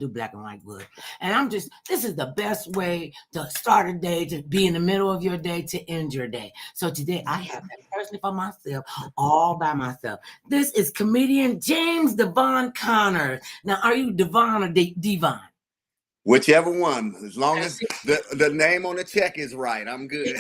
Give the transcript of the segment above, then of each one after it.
do black and white wood. And this is the best way to start a day, to be in the middle of your day, to end your day. So today I have that personally for myself, all by myself. This is comedian James Devon Conners. Now, are you Devon or Devon? Whichever one, as long as the name on the check is right, I'm good.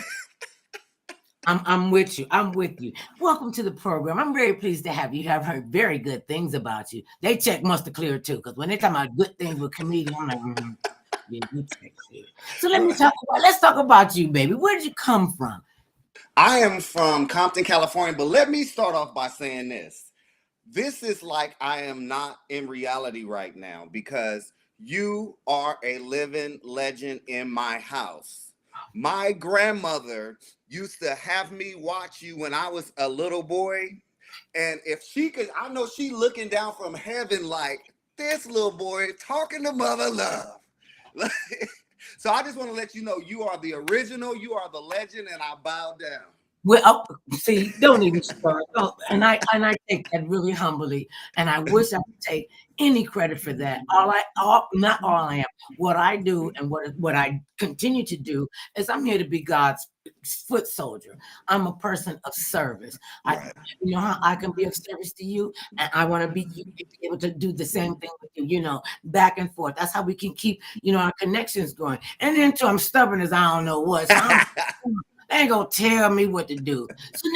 I'm with you. I'm with you. Welcome to the program. I'm very pleased to have you. I've heard very good things about you. They check must have cleared too, because when they talk about good things with comedian, I'm like, yeah, you check clear. So let's talk about you, baby. Where did you come from? I am from Compton, California, but let me start off by saying this. This is like I am not in reality right now because you are a living legend in my house. My grandmother used to have me watch you when I was a little boy. And if she could, I know she looking down from heaven like this little boy talking to mother love. So I just want to let you know you are the original, you are the legend, and I bow down. Well, see, don't even start. Oh, and I take that really humbly, and I wish I could take any credit for that. Not all I am. What I do and what I continue to do is I'm here to be God's foot soldier. I'm a person of service. Right. You know how I can be of service to you, and I want to be able to do the same thing with you. You know, back and forth. That's how we can keep our connections going. And then too, I'm stubborn as I don't know what. So they ain't gonna tell me what to do. So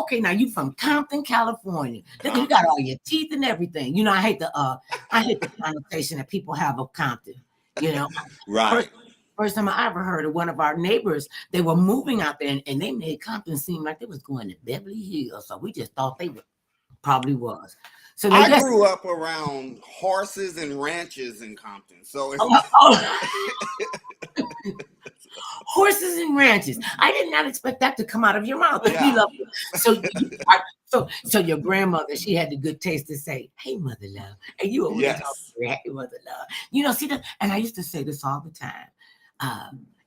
okay, now you from Compton, California. You got all your teeth and everything. You know, I hate the connotation that people have of Compton. You know, right. First time I ever heard of one of our neighbors, they were moving out there and they made Compton seem like they was going to Beverly Hills. So we just thought they probably was. So I grew up around horses and ranches in Compton. So horses and ranches. I did not expect that to come out of your mouth. Yeah. So your grandmother, she had the good taste to say, "Hey, mother love," and you always talk to her, "Hey, mother love." You know, see that. And I used to say this all the time.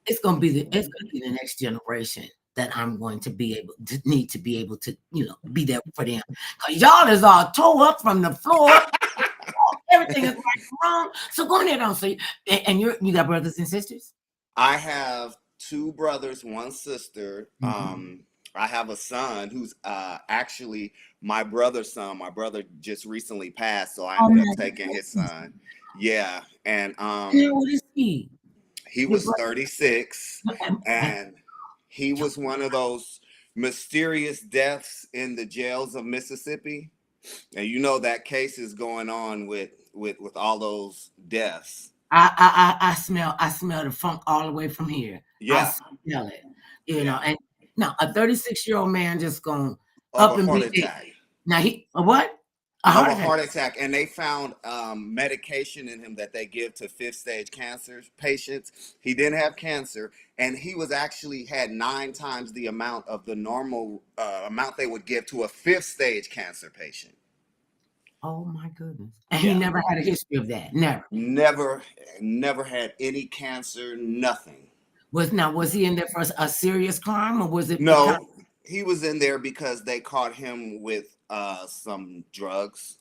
It's gonna be the next generation that I'm going to need to be able to, be there for them. Because y'all is all tore up from the floor. Everything is wrong. So go ahead on. So, and you got brothers and sisters? I have 2 brothers, 1 sister. I have a son who's actually my brother's son. My brother just recently passed, so I ended up taking his son. Yeah, and how old is he? He was 36, and he was one of those mysterious deaths in the jails of Mississippi. And you know that case is going on with all those deaths. I smell the funk all the way from here. Yeah. I smell it. And now a 36-year-old man just going of up a and heart attack. Now a what? A heart attack. And they found medication in him that they give to 5th stage cancer patients. He didn't have cancer, and he was actually had 9 times the amount of the normal amount they would give to a 5th stage cancer patient. Oh my goodness. And he never had a history of that. Never had any cancer, nothing. Was he in there for a serious crime, or was it? No, he was in there because they caught him with some drugs.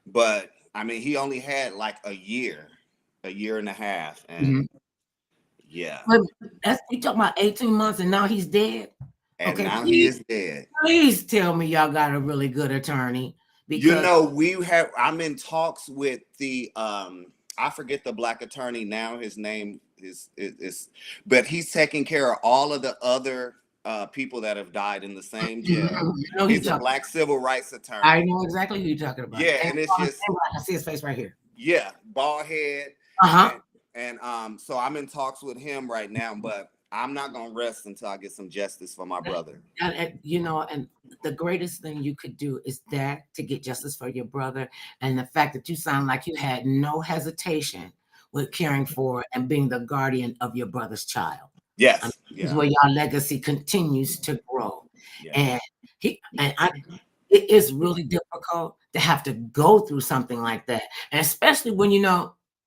But I mean, he only had like a year and a half. And yeah. But you talking about 18 months and now he's dead? And now he is dead. Please tell me y'all got a really good attorney. Because I'm in talks with the I forget the black attorney now. His name is but he's taking care of all of the other people that have died in the same jail. He's a black civil rights attorney. I know exactly who you're talking about. Yeah, and it's just I see his face right here. Yeah, bald head. And so I'm in talks with him right now, but I'm not gonna rest until I get some justice for my brother. And the greatest thing you could do is to get justice for your brother. And the fact that you sound like you had no hesitation with caring for and being the guardian of your brother's child. Yes. Is where your legacy continues to grow. Yeah. And it is really difficult to have to go through something like that. And especially when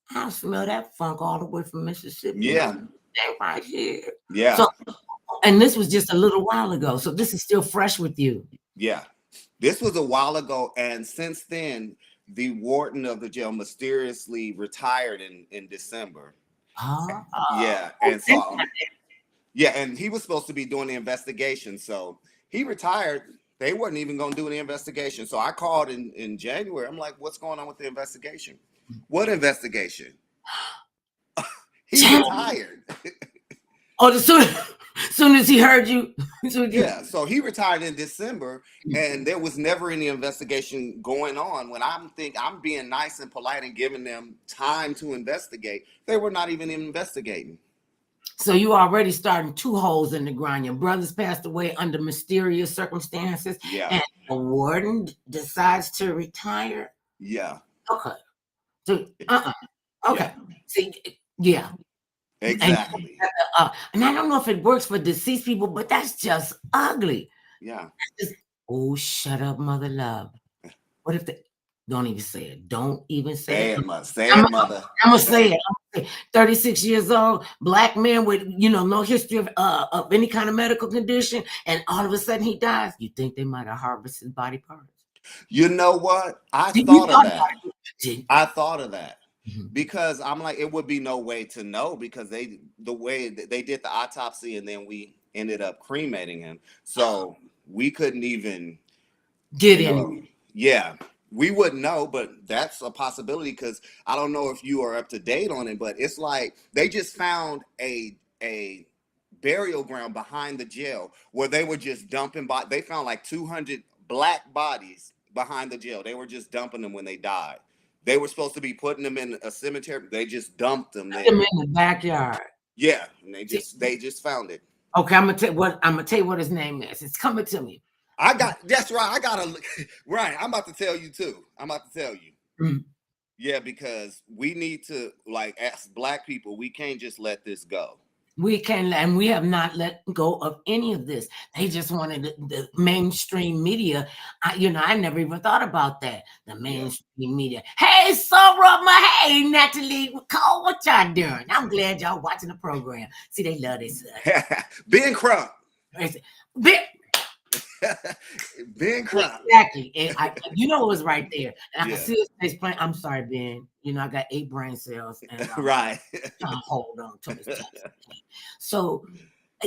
I smell that funk all the way from Mississippi. Yeah. Right here. Yeah. So, and this was just a little while ago. So this is still fresh with you. Yeah. This was a while ago. And since then, the warden of the jail mysteriously retired in December. Oh, Yeah, and so yeah, and he was supposed to be doing the investigation. So he retired. They wasn't even going to do the investigation. So I called in January. I'm like, what's going on with the investigation? What investigation? He retired. oh, soon as he heard you. Yeah, so he retired in December, and there was never any investigation going on. When I'm being nice and polite and giving them time to investigate, they were not even investigating. So you already starting 2 holes in the ground. Your brother's passed away under mysterious circumstances, Yeah, and the warden decides to retire. yeah, Okay. So, yeah, okay. See, yeah. And exactly. and I don't know if it works for deceased people, but that's just ugly. Yeah. Just, oh, shut up, mother love. What if they don't even say it? Don't even say Say it. it, mother. Say it, mother. I'm gonna say it. 36 years old, black man with no history of any kind of medical condition, and all of a sudden he dies. You think they might have harvested body parts? You know what? I You thought of thought that. about it. I thought of that Mhm. because I'm like, it would be no way to know because the way that they did the autopsy and then we ended up cremating him, so we couldn't even, Get in. yeah, we wouldn't know, but that's a possibility because I don't know if you are up to date on it, but it's like they just found a burial ground behind the jail where they were just dumping they found like 200 black bodies behind the jail. They were just dumping them when they died. They were supposed to be putting them in a cemetery. They just dumped them Put them there. in the backyard. Yeah, and See, they just found it. okay, I'm gonna tell you what his name is. It's coming to me. That's right. I gotta right. I'm about to tell you too. I'm about to tell you. Mm. Yeah, because we need to, like, as black people, we can't just let this go. We can, and we have not let go of any of this. They just wanted the mainstream media. I never even thought about that. The Yeah. mainstream media. Hey, Soroma. Hey, Natalie. Cole, what y'all doing? I'm glad y'all watching the program. See, they love this. Ben Crump. Big, Ben Crump. exactly. And it was right there. And I can Yeah. see his face playing. I'm sorry, Ben. I got 8 brain cells, and Right. trying to hold on to his text. So,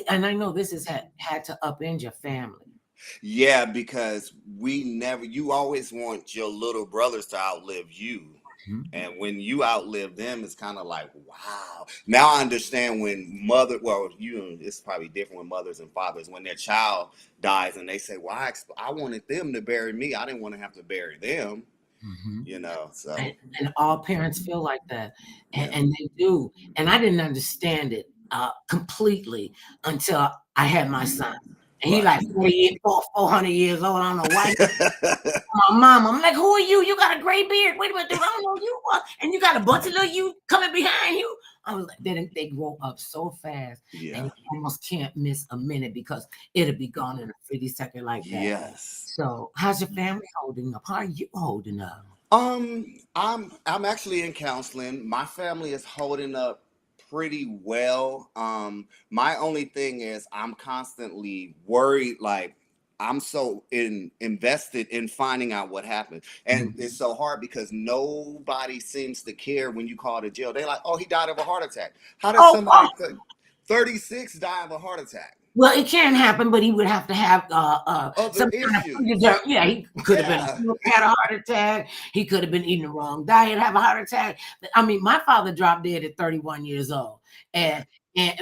and I know this has had to upend your family. Yeah, because you always want your little brothers to outlive you. Mhm. And when you outlive them, it's kind of like, wow. Now I understand it's probably different with mothers and fathers. When their child dies and they say, well, I wanted them to bury me. I didn't want to have to bury them, Mhm. so. And all parents feel like that, Yeah. and they do. And I didn't understand it completely until I had my son. And he Right. like 400 years old. I don't know why. My mom, I'm like, who are you? You got a gray beard. Wait a minute, dude, I don't know you. And you got a bunch of little you coming behind you. I was like, they grow up so fast, and Yeah. you almost can't miss a minute because it'll be gone in a 50-second like that. Yes. So, how's your family holding up? How are you holding up? I'm actually in counseling. My family is holding up pretty well. My only thing is I'm constantly worried, like I'm so invested in finding out what happened. And Mhm. it's so hard because nobody seems to care when you call the jail. They're like, oh, he died of a heart attack. How does Oh, somebody 36 die of a heart attack? well, it can happen, but he would have to have Other some kind of issues. yeah, he could have been Yeah. had a heart attack. He could have been eating the wrong diet, have a heart attack. I mean, my father dropped dead at 31 years old, and Right.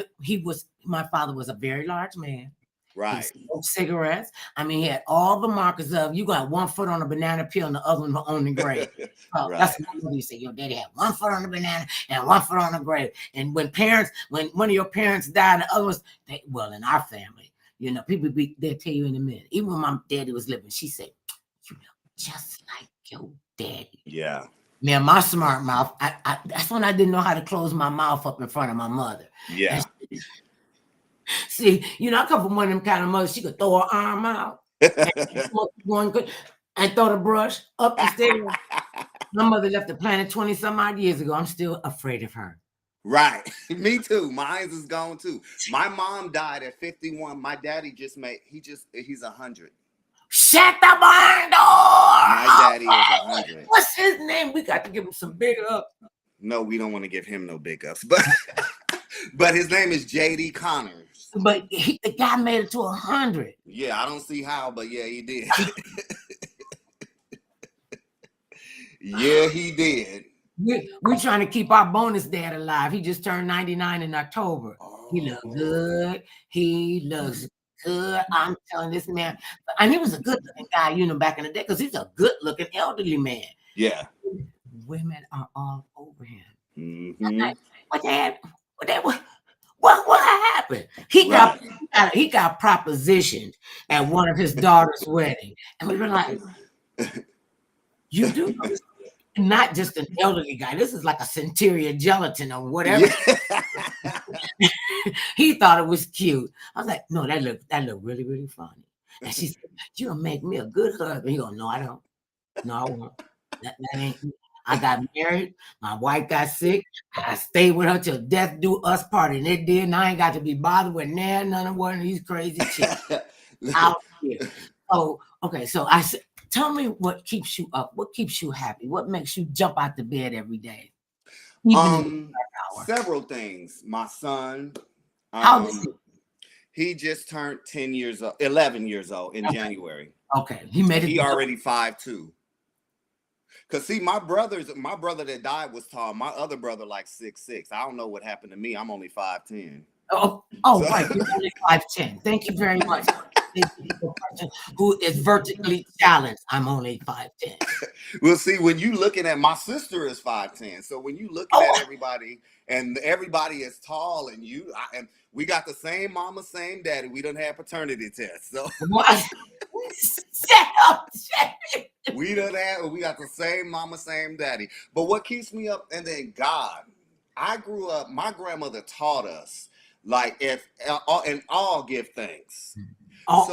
my father was a very large man. He Right. smoked cigarettes. I mean, he had all the markers of you got one foot on a banana peel and the other one on the grave. So that's Right. what my mother used to say. Your daddy had one foot on the banana and one foot on the grave. And when one of your parents died, the other was in our family, they'll tell you in a minute. Even when my daddy was living, she said, "You look just like your daddy." Yeah. Man, my smart mouth. That's when I didn't know how to close my mouth up in front of my mother. And Yeah. see, I come from one of them kind of mothers. She could throw her arm out and one could and throw the brush up the stairs. My mother left the planet 20 some odd years ago. I'm still afraid of her. Right. Me too. Mine is gone too. My mom died at 51. My daddy he's 100. Shut the barn door. My daddy is 100. What's his name? We got to give him some big up. No, we don't want to give him no big ups, but his name is JD Conners. But the guy made it to 100. Yeah, I don't see how, but yeah, he did. Yeah, he did. We're trying to keep our bonus dad alive. He just turned 99 in October. Oh. He looks good. He looks good. I'm telling this man, and he was a good looking guy, you know, back in the day, because he's a good looking elderly man. Yeah. Women are all over him. Mm-hmm. What happened? He got propositioned at one of his daughter's wedding, and we were like, "You do this? Not just an elderly guy. This is like a Centuria gelatin or whatever." Yeah. He thought it was cute. I was like, "No, that looked really, really funny." And she said, "You'll make me a good husband." He goes, "No, I don't. No, I won't. That ain't." I got married. My wife got sick. I stayed with her till death do us part, and it did. And I ain't got to be bothered with none of one of these crazy chicks out here. Oh, okay. So I said, tell me what keeps you up. What keeps you happy? What makes you jump out the bed every day? Several things. My son. How old is he just turned 11 years old in January. Okay, he made it. He already 5'2". Cause see, my brother that died was tall. My other brother like 6'6". I don't know what happened to me. I'm only 5'10". Right, you're only 5'10". Thank you very much. Who is vertically challenged? I'm only 5'10". Well, see, when you looking at my sister is 5'10". So when you looking at everybody and everybody is tall and and we got the same mama, same daddy. We don't have paternity tests. So we got the same mama, same daddy. But what keeps me up, and then God, I grew up, my grandmother taught us, like, in all give thanks.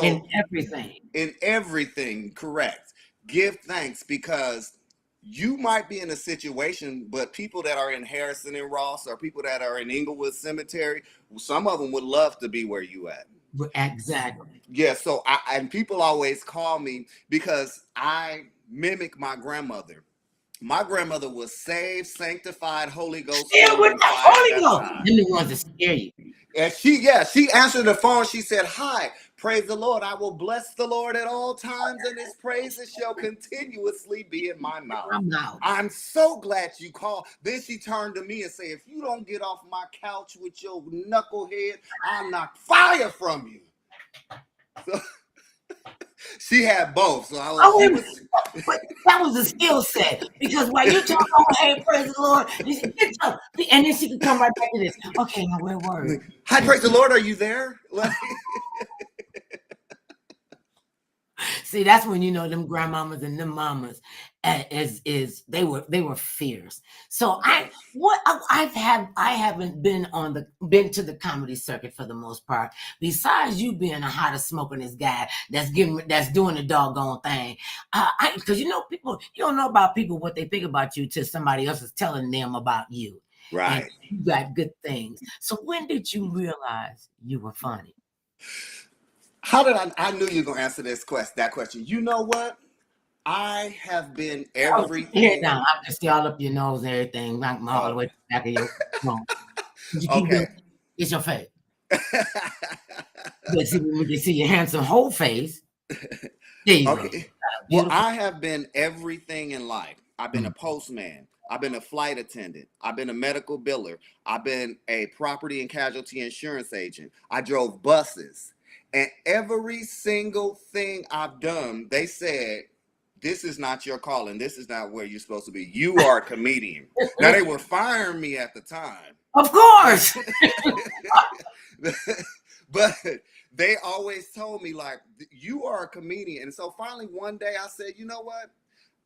In everything. In everything, correct. Give thanks, because you might be in a situation, but people that are in Harrison and Ross, or people that are in Inglewood Cemetery, some of them would love to be where you at. Exactly. Yeah, so and people always call me because I mimic my grandmother. My grandmother was saved, sanctified, Holy Ghost. Yeah, with the Holy Ghost. Them the ones that scare you. And she answered the phone. She said, "Hi, praise the Lord. I will bless the Lord at all times, and his praises shall continuously be in my mouth." I'm so glad you called. Then she turned to me and said, "If you don't get off my couch with your knucklehead, I'll knock fire from you." So she had both. So I was, but that was a skill set, because while you talk, hey, praise the Lord, and then she could come right back to this. Okay, now where were you? Hi, praise the Lord. Are you there? See, that's when you know them grandmamas and them mamas they were fierce. So I haven't been to the comedy circuit for the most part. Besides you being a hottest smokingest guy that's doing the doggone thing. Because you don't know about people what they think about you till somebody else is telling them about you. Right. And you got good things. So when did you realize you were funny? How did I knew you were gonna answer that question. You know what? I have been everything. Here now, I can see all up your nose and everything, like all the way to the back of your phone. Okay. It's your face. We can see your handsome whole face. There you go. Well, I have been everything in life. I've been a postman. I've been a flight attendant. I've been a medical biller. I've been a property and casualty insurance agent. I drove buses. And every single thing I've done, they said, this is not your calling. This is not where you're supposed to be. You are a comedian. Now, they were firing me at the time. Of course. But they always told me, like, you are a comedian. And so finally one day I said, you know what?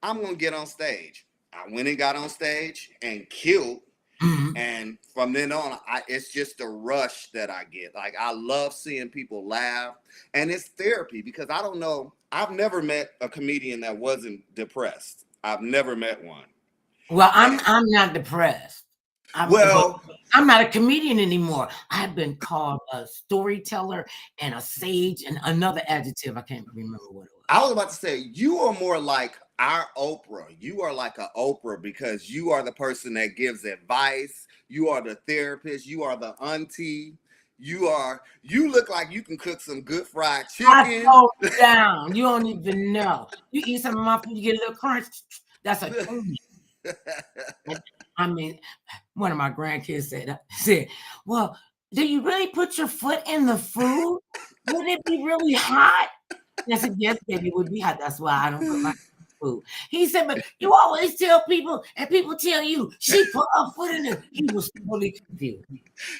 I'm going to get on stage. I went and got on stage and killed. Mm-hmm. And from then on, it's just a rush that I get. Like, I love seeing people laugh, and it's therapy, because I don't know. I've never met a comedian that wasn't depressed. I've never met one. Well, I'm not depressed. I'm not a comedian anymore. I've been called a storyteller and a sage and another adjective. I can't remember what it was. I was about to say, you are more like our Oprah. You are like an Oprah because you are the person that gives advice. You are the therapist. You are the auntie. You look like you can cook some good fried I chicken. throw it down. You don't even know. You eat some of my food, you get a little crunch. That's a tune. I mean, one of my grandkids said, "Well, do you really put your foot in the food? Would it be really hot?" And I said, "Yes, baby, it would be hot. That's why I don't put my food." He said, "But you always tell people, and people tell you she put her foot in it." He was totally confused.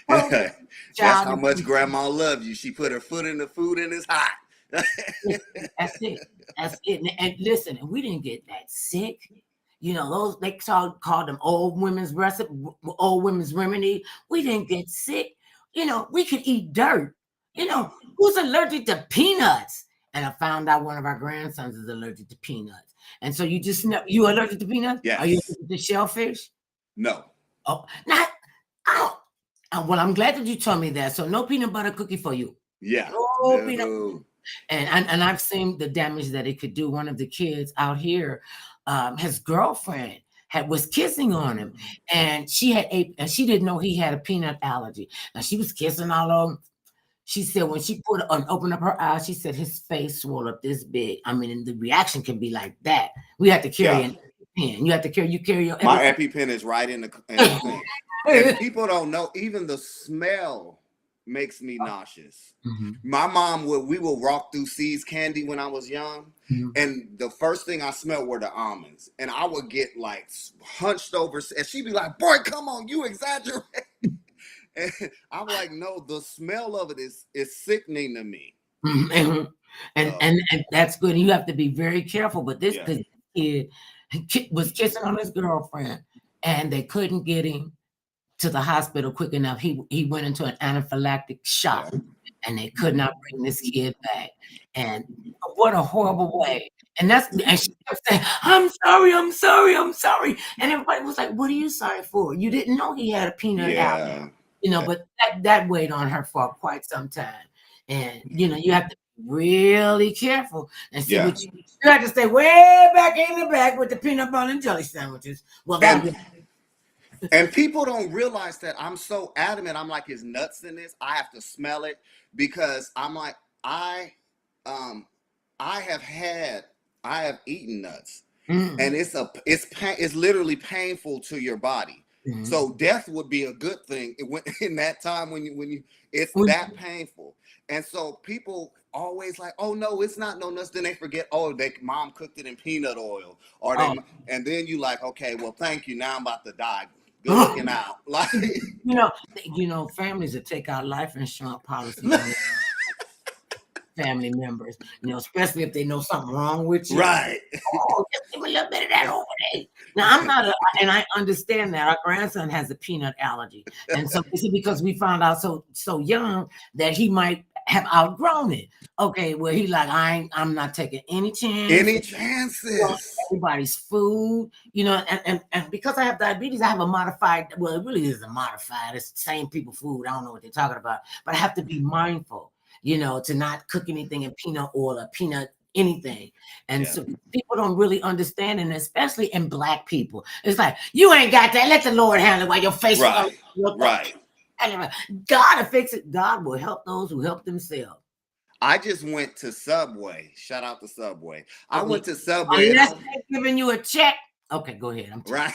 Totally That's child how much abuse. grandma loved you. She put her foot in the food and it's hot. That's it. That's it. And listen, and we didn't get that sick. You know, those they called them old women's recipe, old women's remedy. We didn't get sick. You know, we could eat dirt. You know, who's allergic to peanuts? And I found out one of our grandsons is allergic to peanuts. And so you just know you allergic to peanuts? Are you Yes. allergic to shellfish? No. Oh, not. Oh, well, I'm glad that you told me that. So no peanut butter cookie for you. Yeah. No peanut. No. And I've seen the damage that it could do. One of the kids out here, his girlfriend was kissing on him, and she didn't know he had a peanut allergy. And she was kissing all over. She said when she opened up her eyes, she said his face swelled up this big. I mean, and the reaction can be like that. We have to carry Yeah. an EpiPen. You have to carry your My EpiPen is right in the thing. And people don't know, even the smell makes me nauseous. Mm-hmm. My mom we would walk through See's Candy when I was young, Mm-hmm. and the first thing I smelled were the almonds, and I would get like hunched over, and she'd be like, "Boy, come on, you exaggerate." And I'm like, "No, the smell of it is sickening to me." Mm-hmm. And, So, and that's good. You have to be very careful. But this yeah, kid was kissing on his girlfriend, and they couldn't get him to the hospital quick enough. He went into an anaphylactic shock, yeah, and they could not bring this kid back. And what a horrible way. And she kept saying, "I'm sorry, I'm sorry, I'm sorry." And everybody was like, "What are you sorry for? You didn't know he had a peanut allergy." yeah. You know, but that weighed on her for quite some time. And you know, you have to be really careful and see Yeah. what you have to stay way back in the back with the peanut butter and jelly sandwiches. Well, that'll And be And people don't realize that I'm so adamant. I'm like, is nuts in this? I have to smell it because I'm like, um, I have eaten nuts, and mm, it's literally painful to your body. mm. So death would be a good thing in that time when you it's When that painful. And so people always like, oh no, it's not no nuts. Then they forget, oh, they mom cooked it in peanut oil, or oh, and then you like, okay, well, thank you. Now I'm about to die. Good looking out. Like, families that take out life insurance policies on family members, especially if they know something wrong with you. right. Oh, just give me a little bit of that over there. Now and I understand that our grandson has a peanut allergy, and so this is because we found out so young that he might have outgrown it. Okay, well he like I'm not taking any chance. Any chances? Everybody's food, and because I have diabetes, I have a modified. Well, it really isn't modified. It's the same people food. I don't know what they're talking about, but I have to be mindful, to not cook anything in peanut oil or peanut anything. And Yeah. so people don't really understand, and especially in Black people, it's like you ain't got that. Let the Lord handle it while your face is on Right. Right. God will fix it. God will help those who help themselves. I just went to Subway. Shout out to Subway. I Okay, went to Subway and unless they're giving you a check. Okay, go ahead. right.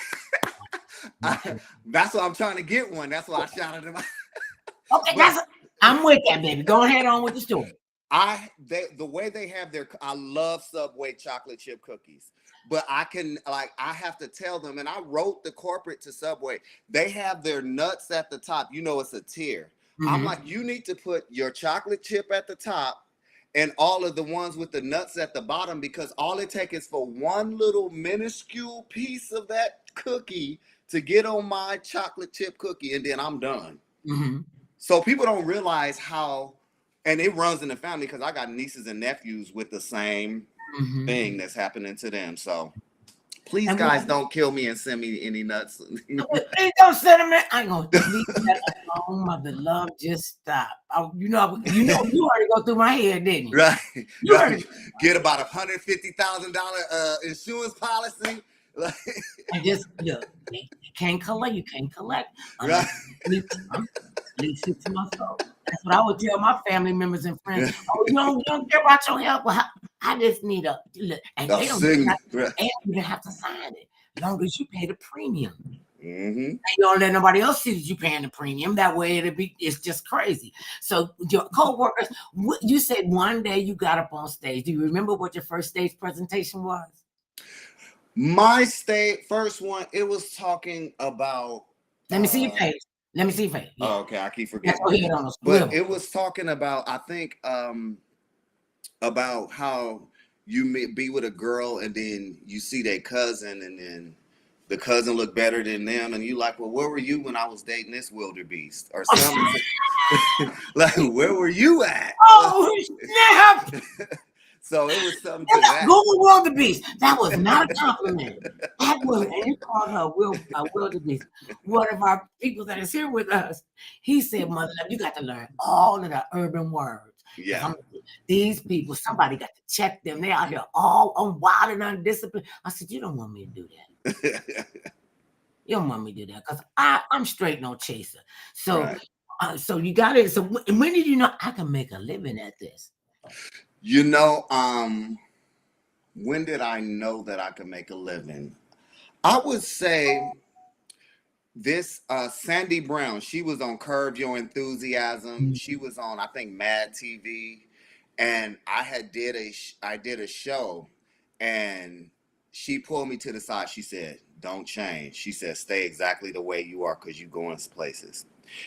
That's why I'm trying to get one. That's why I shouted him out. Okay, I'm with that, baby. Go ahead on with the story. The way they have I love Subway chocolate chip cookies, but I have to tell them, and I wrote the corporate to Subway. They have their nuts at the top. It's a tier. I'm like, you need to put your chocolate chip at the top and all of the ones with the nuts at the bottom, because all it takes is for one little minuscule piece of that cookie to get on my chocolate chip cookie, and then I'm done. Mm-hmm. So people don't realize how, and it runs in the family because I got nieces and nephews with the same Mm-hmm. thing that's happening to them. So Please, And guys, don't kill me and send me any nuts. please don't send them in. I'm gonna leave that alone, mother love. Just stop. You already go through my head, didn't you? Right. You already Get about $150,000 insurance policy. and just look. You can't collect. You can't collect Right. unless you leave 6 months old. That's what I would tell my family members and friends. Oh, you don't care about your health. Well, I just need a look, and they don't even have to sign it, as long as you pay the premium. Mm-hmm. And you don't let nobody else see that you paying the premium. That way it's just crazy. So your co-workers, you said one day you got up on stage. Do you remember what your first stage presentation was? My first one, it was talking about. Let me see your face. Let me see your face. Yeah. Oh, okay, I keep forgetting. But it was talking about, I think, about how you may be with a girl and then you see their cousin and then the cousin look better than them, and you like, well, where were you when I was dating this wildebeest or something? Like, where were you at? Oh snap! So it was something to that. Google wildebeest. That was not a compliment. That was, and you called her a wildebeest. One of our people that is here with us, he said, "Mother, you got to learn all of the urban words." Yeah. These people, somebody got to check them. They out here all on wild and undisciplined. I said, you don't want me to do that. You don't want me to do that because I'm straight no chaser. So, right. So you got it. So when did you know I can make a living at this? You know, when did I know that I could make a living? I would say this Sandy Brown, she was on Curb Your Enthusiasm. Mm-hmm. She was on, I think, Mad TV. And I did a show, and she pulled me to the side. She said, don't change. She said, stay exactly the way you are because you going places.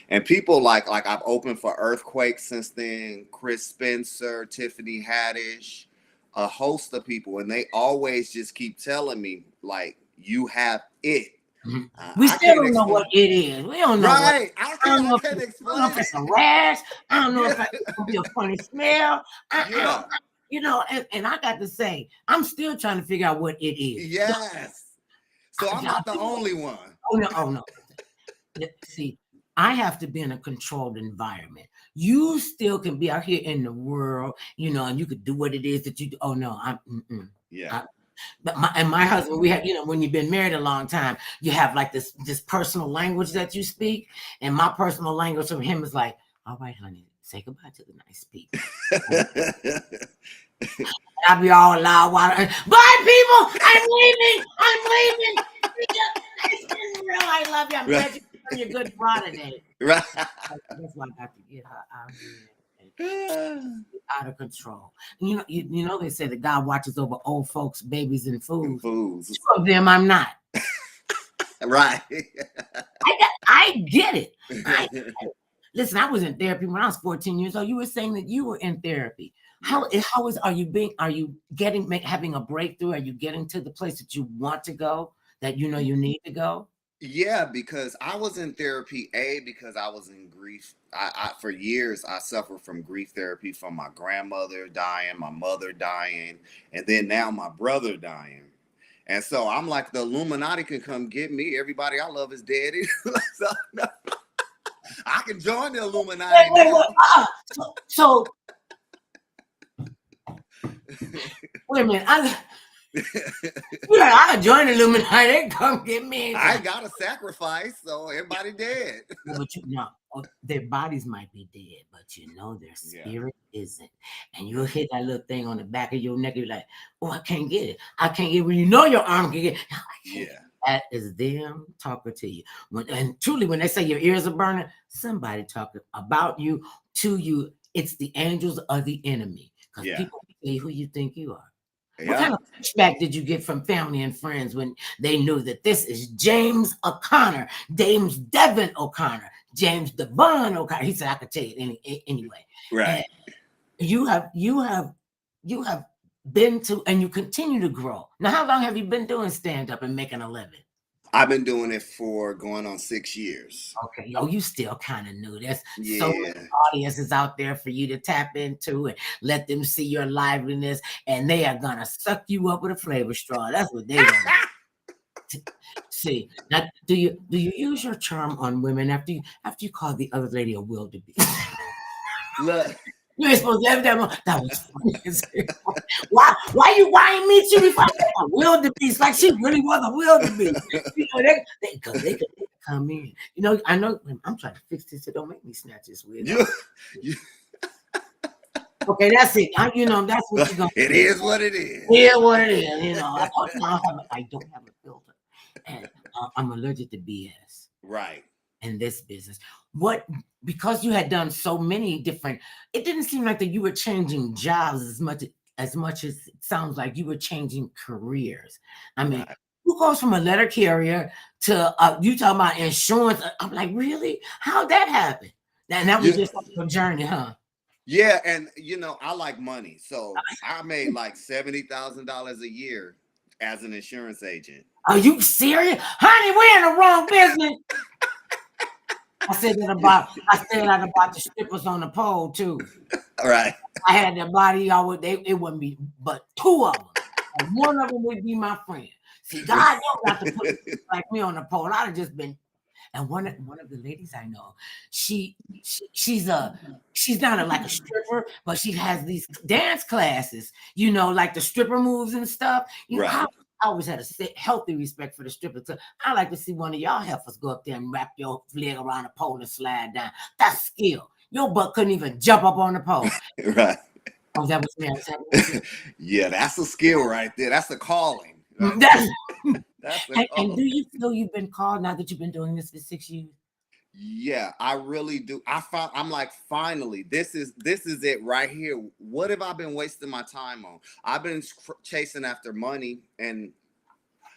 And people like I've opened for Earthquake since then, Chris Spencer, Tiffany Haddish, a host of people. And they always just keep telling me, like, you have it. We still don't know what it is. We don't know. Right. I don't know if it's a rash. I don't know if it's going to be a funny smell. And I got to say, I'm still trying to figure out what it is. Yes. So I'm not the only one. Oh, no. See, I have to be in a controlled environment. You still can be out here in the world, and you could do what it is that you do. Oh, no. My husband, we have, when you've been married a long time, you have like this personal language that you speak. And my personal language from him is like, all right, honey, say goodbye to the nice people. I'll be all loud. Bye, people. I'm leaving. I love you. I'm glad you're a good bra today. Right. That's why I got to get her out here. Out of control. You know they say that God watches over old folks, babies, and fools. Two of them I'm not. Right. I get it. Listen, I was in therapy when I was 14 years old. You were saying that you were in therapy. Are you having a breakthrough? Are you getting to the place that you want to go, that you need to go? Yeah, because I was in therapy, because I was in grief. I for years, I suffered from grief therapy from my grandmother dying, my mother dying, and then now my brother dying. And so I'm like, the Illuminati can come get me. Everybody I love is dead. So, no, I can join the Illuminati. So wait a minute. I could join the Illuminati. They come get me. I got a sacrifice, so everybody dead. But their bodies might be dead, but their spirit isn't. And you'll hit that little thing on the back of your neck. You're like, oh, I can't get it. I can't get it. When your arm can get it. Yeah. That is them talking to you. And truly, when they say your ears are burning, somebody talking about you, to you. It's the angels or the enemy. Because people say who you think you are. Yeah. What kind of pushback did you get from family and friends when they knew that this is James O'Connor, James Devon Conners, James Devon Conners? He said, I could tell you anyway. Right. And you have been to, and you continue to grow. Now, how long have you been doing stand-up and making a living? I've been doing it for going on 6 years. Okay. You still kind of new. There's so many audiences out there for you to tap into and let them see your liveliness, and they are going to suck you up with a flavor straw. That's what they're going to do. See, now do you use your charm on women after you call the other lady a wildebeest? Look, You ain't supposed to have that. That was funny as hell. Why ain't meet you before I met a wildebeest? Like she really was a wildebeest. You know, they could come in. You know, I know I'm trying to fix this, so don't make me snatch this wig you, off. you, Okay, that's it. That's what you're gonna it do. is what it is. Yeah, what it is. You know, I don't have a filter, and I'm allergic to BS. Right. In this business, because you had done so many different, it didn't seem like that you were changing jobs as much as it sounds like you were changing careers. I mean, Right. who goes from a letter carrier to you talking about insurance? I'm like, really? How'd that happen? And that was just your journey, huh? Yeah, and I like money, so I made like $70,000 a year as an insurance agent. Are you serious, honey? We're in the wrong business. I said that about the strippers on the pole too. All right. I had their body. It wouldn't be but two of them, and one of them would be my friend. See, God don't got to put like me on the pole. I'd have just been. And one of the ladies I know, she's not like a stripper, but she has these dance classes. You know, like the stripper moves and stuff. You know, Right. I always had a healthy respect for the strippers. So I like to see one of y'all heifers go up there and wrap your leg around a pole and slide down. That's skill. Your butt couldn't even jump up on the pole. Right. Oh, that was me. Yeah, that's a skill right there. That's a calling. That's a and do you feel you've been called now that you've been doing this for 6 years? Yeah, I really do. I'm like, finally, this is it right here. What have I been wasting my time on? I've been chasing after money, and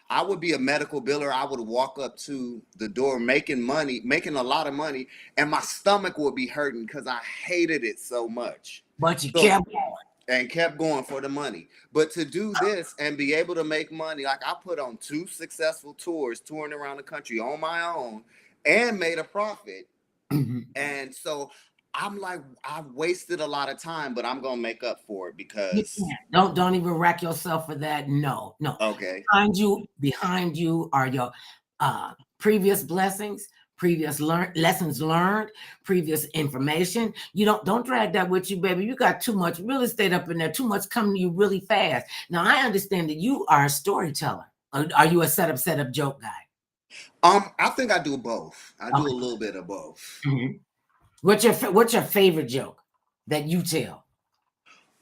I would be a medical biller. I would walk up to the door making a lot of money, and my stomach would be hurting because I hated it so much. But you kept going. And kept going for the money. But to do this and be able to make money, like I put on 2 successful tours, touring around the country on my own, and made a profit. Mm-hmm. And so I'm like, I wasted a lot of time, but I'm gonna make up for it because don't even rack yourself for that. No. Okay. Behind you are your previous blessings, previous lessons learned, previous information. You don't drag that with you, baby. You got too much real estate up in there, too much coming to you really fast. Now I understand that you are a storyteller. Are you a setup joke guy? I think I do both. I do a little bit of both. Mm-hmm. What's your favorite joke that you tell?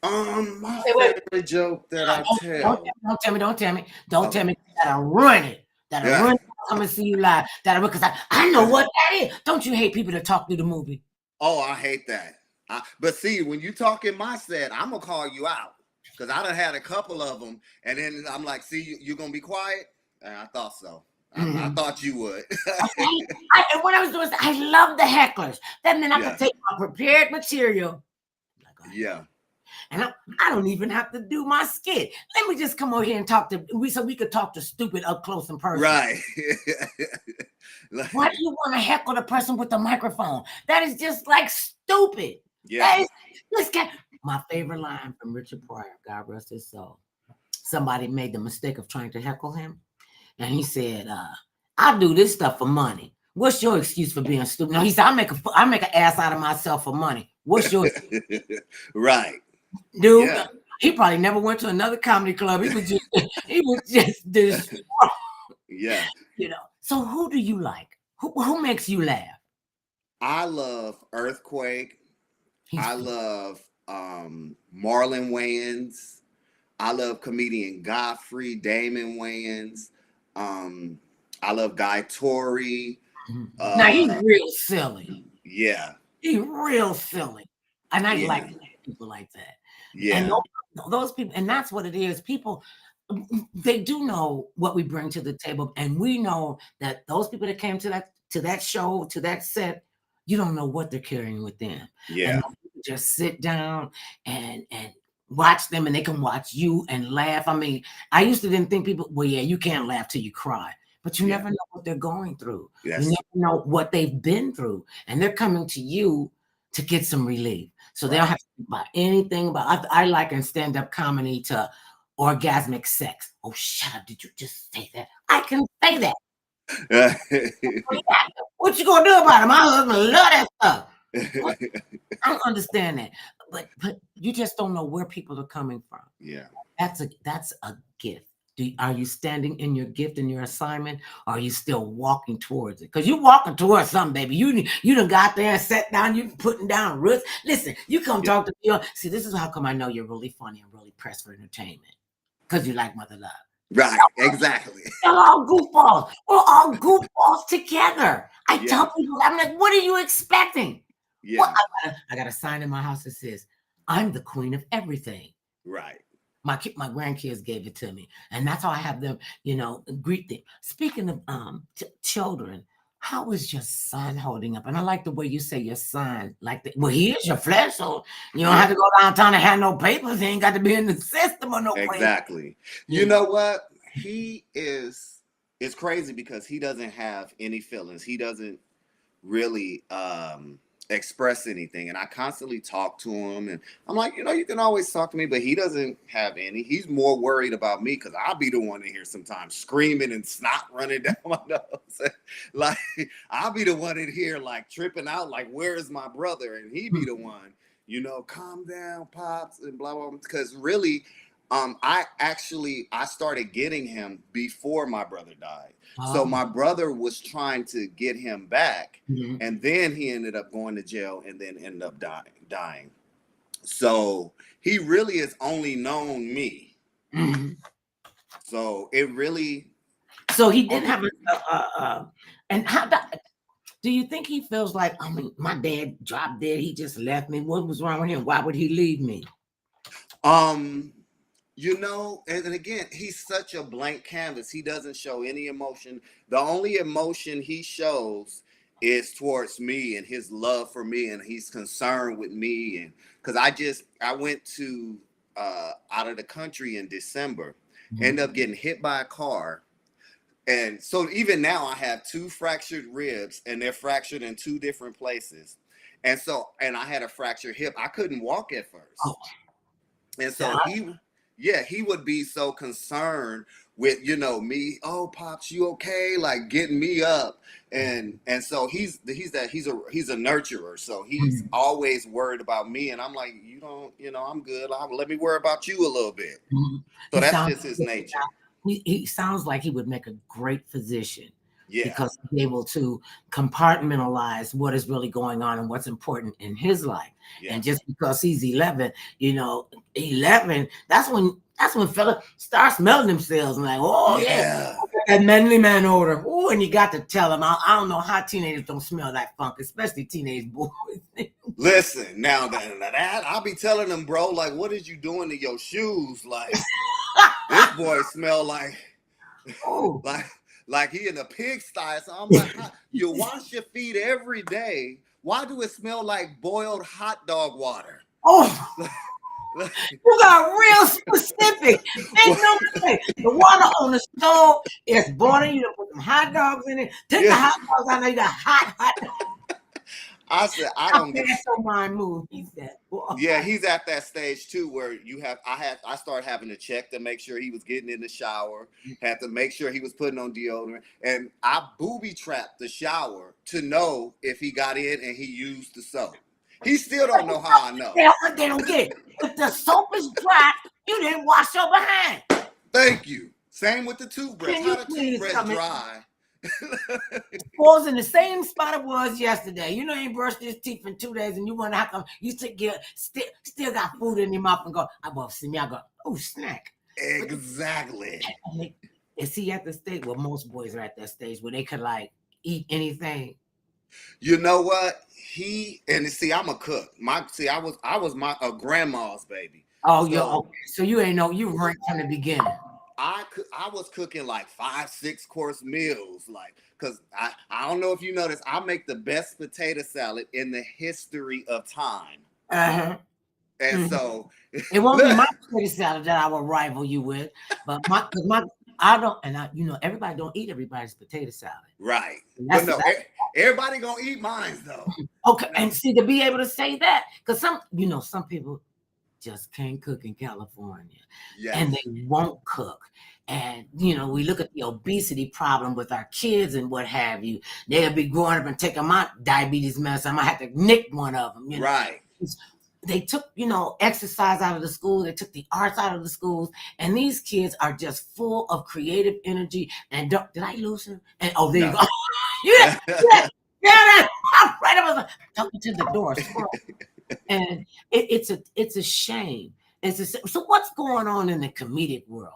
My favorite joke that I tell. Don't tell me. Don't tell me that'll ruin it. That'll ruin it. Come and see you live. Because I know what that is. Don't you hate people that talk through the movie? Oh, I hate that. But see, when you talk in my set, I'm gonna call you out because I done had a couple of them, and then I'm like, "See, you're gonna be quiet." And I thought so. I thought you would. And what I was doing, I love the hecklers. That meant I could take my prepared material. Yeah. And I don't even have to do my skit. Let me just come over here and talk so we could talk to stupid up close and personal. Right. Why do you want to heckle the person with the microphone? That is just like stupid. Yeah. Let's get my favorite line from Richard Pryor, God rest his soul. Somebody made the mistake of trying to heckle him. And he said, I do this stuff for money. What's your excuse for being stupid? No, he said, I make an ass out of myself for money. What's your excuse? Right. Dude, he probably never went to another comedy club. He was just this. Yeah. You know. So who do you like? Who makes you laugh? I love Earthquake. I love Marlon Wayans. I love comedian Godfrey Damon Wayans. I love Guy Torrey. Now he's real silly. Yeah. He's real silly. And I like people like that. Yeah. And those people, and that's what it is. People, they do know what we bring to the table. And we know that those people that came to that show, to that set, you don't know what they're carrying with them. Yeah. And just sit down and watch them, and they can watch you and laugh. I mean, I used to didn't think people, well, yeah, you can't laugh till you cry, but you never know what they're going through. Yes. You never know what they've been through, and they're coming to you to get some relief. So they don't have to think about anything about. I liken stand-up comedy to orgasmic sex. Oh, shut up! Did you just say that? I can say that. What you gonna do about it? My husband love that stuff. I don't understand that, but you just don't know where people are coming from. Yeah. That's a gift. Are you standing in your gift and your assignment, or are you still walking towards it? Because you're walking towards something, baby. You done got there and sat down. You putting down roots. Listen, you come talk to me. See, this is how come I know you're really funny and really pressed for entertainment, because you like Mother Love. Right, exactly. They're all goofballs. We're all goofballs together. I tell people, I'm like, what are you expecting? Yeah. Well, I got a sign in my house that says, I'm the queen of everything. Right. My grandkids gave it to me, and that's how I have them, greet them. Speaking of children, how is your son holding up? And I like the way you say your son, well, he is your flesh, so you don't have to go downtown and have no papers. He ain't got to be in the system or no papers. Exactly. You know what? He is, it's crazy because he doesn't have any feelings. He doesn't really express anything, and I constantly talk to him, and I'm like, you can always talk to me, but he doesn't have any. He's more worried about me because I'll be the one in here sometimes screaming and snot running down my nose. Like, I'll be the one in here like tripping out, like, where is my brother? And he be the one, calm down, Pops, and blah blah. Because really, I started getting him before my brother died. So my brother was trying to get him back, and then he ended up going to jail and then ended up dying. So he really has only known me. So it really. So he didn't have and how do you think he feels like, my dad dropped dead, he just left me? What was wrong with him? Why would he leave me? And again, he's such a blank canvas. He doesn't show any emotion. The only emotion he shows is towards me and his love for me, and he's concerned with me. And because I went to out of the country in December, ended up getting hit by a car. And so even now I have 2 fractured ribs, and they're fractured in 2 different places. And I had a fractured hip. I couldn't walk at first. And so he would be so concerned with, me. Oh, Pops, you okay? Like, getting me up. And so he's a nurturer. So he's always worried about me. And I'm like, I'm good. Let me worry about you a little bit. So that's just his nature. He sounds like he would make a great physician. Yeah. Because he's able to compartmentalize what is really going on and what's important in his life. Yeah. And just because he's 11, 11, that's when fellas start smelling themselves and like, that manly man odor. Oh, and you got to tell them, I don't know how teenagers don't smell that funk, especially teenage boys. Listen, now that I'll be telling them, bro, like, what is you doing to your shoes? Like, this boy smell like, like he in a pigsty. So I'm like, you wash your feet every day. Why do it smell like boiled hot dog water? You got real specific. The water on the stove is boiling. You put some hot dogs in it. Take the hot dogs out. Now you got hot. I said, I don't get so mind move. He said, yeah, he's at that stage too where I started having to check to make sure he was getting in the shower, had to make sure he was putting on deodorant, and I booby trapped the shower to know if he got in and he used the soap. He still don't know how I know. They don't get it. If the soap is dry, you didn't wash your behind. Thank you. Same with the toothbrush. How the toothbrush dry? Was in the same spot it was yesterday. You ain't brushed his teeth in 2 days, and you wonder how come you still got food in your mouth and go, I go, oh, snack. Exactly. Is he at the stage? Well, most boys are at that stage where they could like eat anything. You know what? I'm a cook. I was a grandma's baby. Okay. So you ain't know, you ranked from the beginning. I was cooking like 5-6 course meals, like, because I don't know if you noticed, I make the best potato salad in the history of time. And so it won't be my potato salad that I will rival you with, but everybody don't eat everybody's potato salad. Right. But no, everybody gonna eat mine though. Okay, and see, to be able to say that, because some people, just can't cook in California. And Yes. they won't cook. And, you know, we look at the obesity problem with our kids and what have you. They'll be growing up and taking my diabetes medicine. I might have to nick one of them, you know. Right. They took, you know, exercise out of the school. They took the arts out of the schools. And these kids are just full of creative energy. And did I lose him? And oh, there you No. go. Yeah, I'm right up talking to the door. And it's a shame. So what's going on in the comedic world?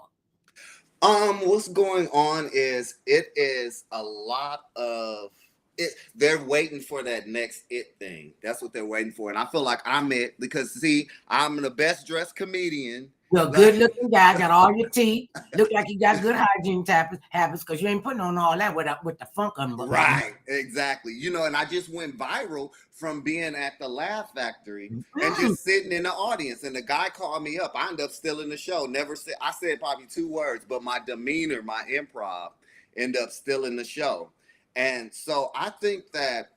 What's going on is it is a lot of it. They're waiting for that next it thing. That's what they're waiting for, and I feel like I'm it because see, I'm the best dressed comedian. You're a good looking guy, got all your teeth, look like you got good hygiene habits because you ain't putting on all that with the funk on. Right, exactly. You know, and I just went viral from being at the Laugh Factory and just sitting in the audience. And the guy called me up. I ended up stealing the show. Never said, I said probably 2 words, but my demeanor, my improv, ended up stealing the show. And so I think that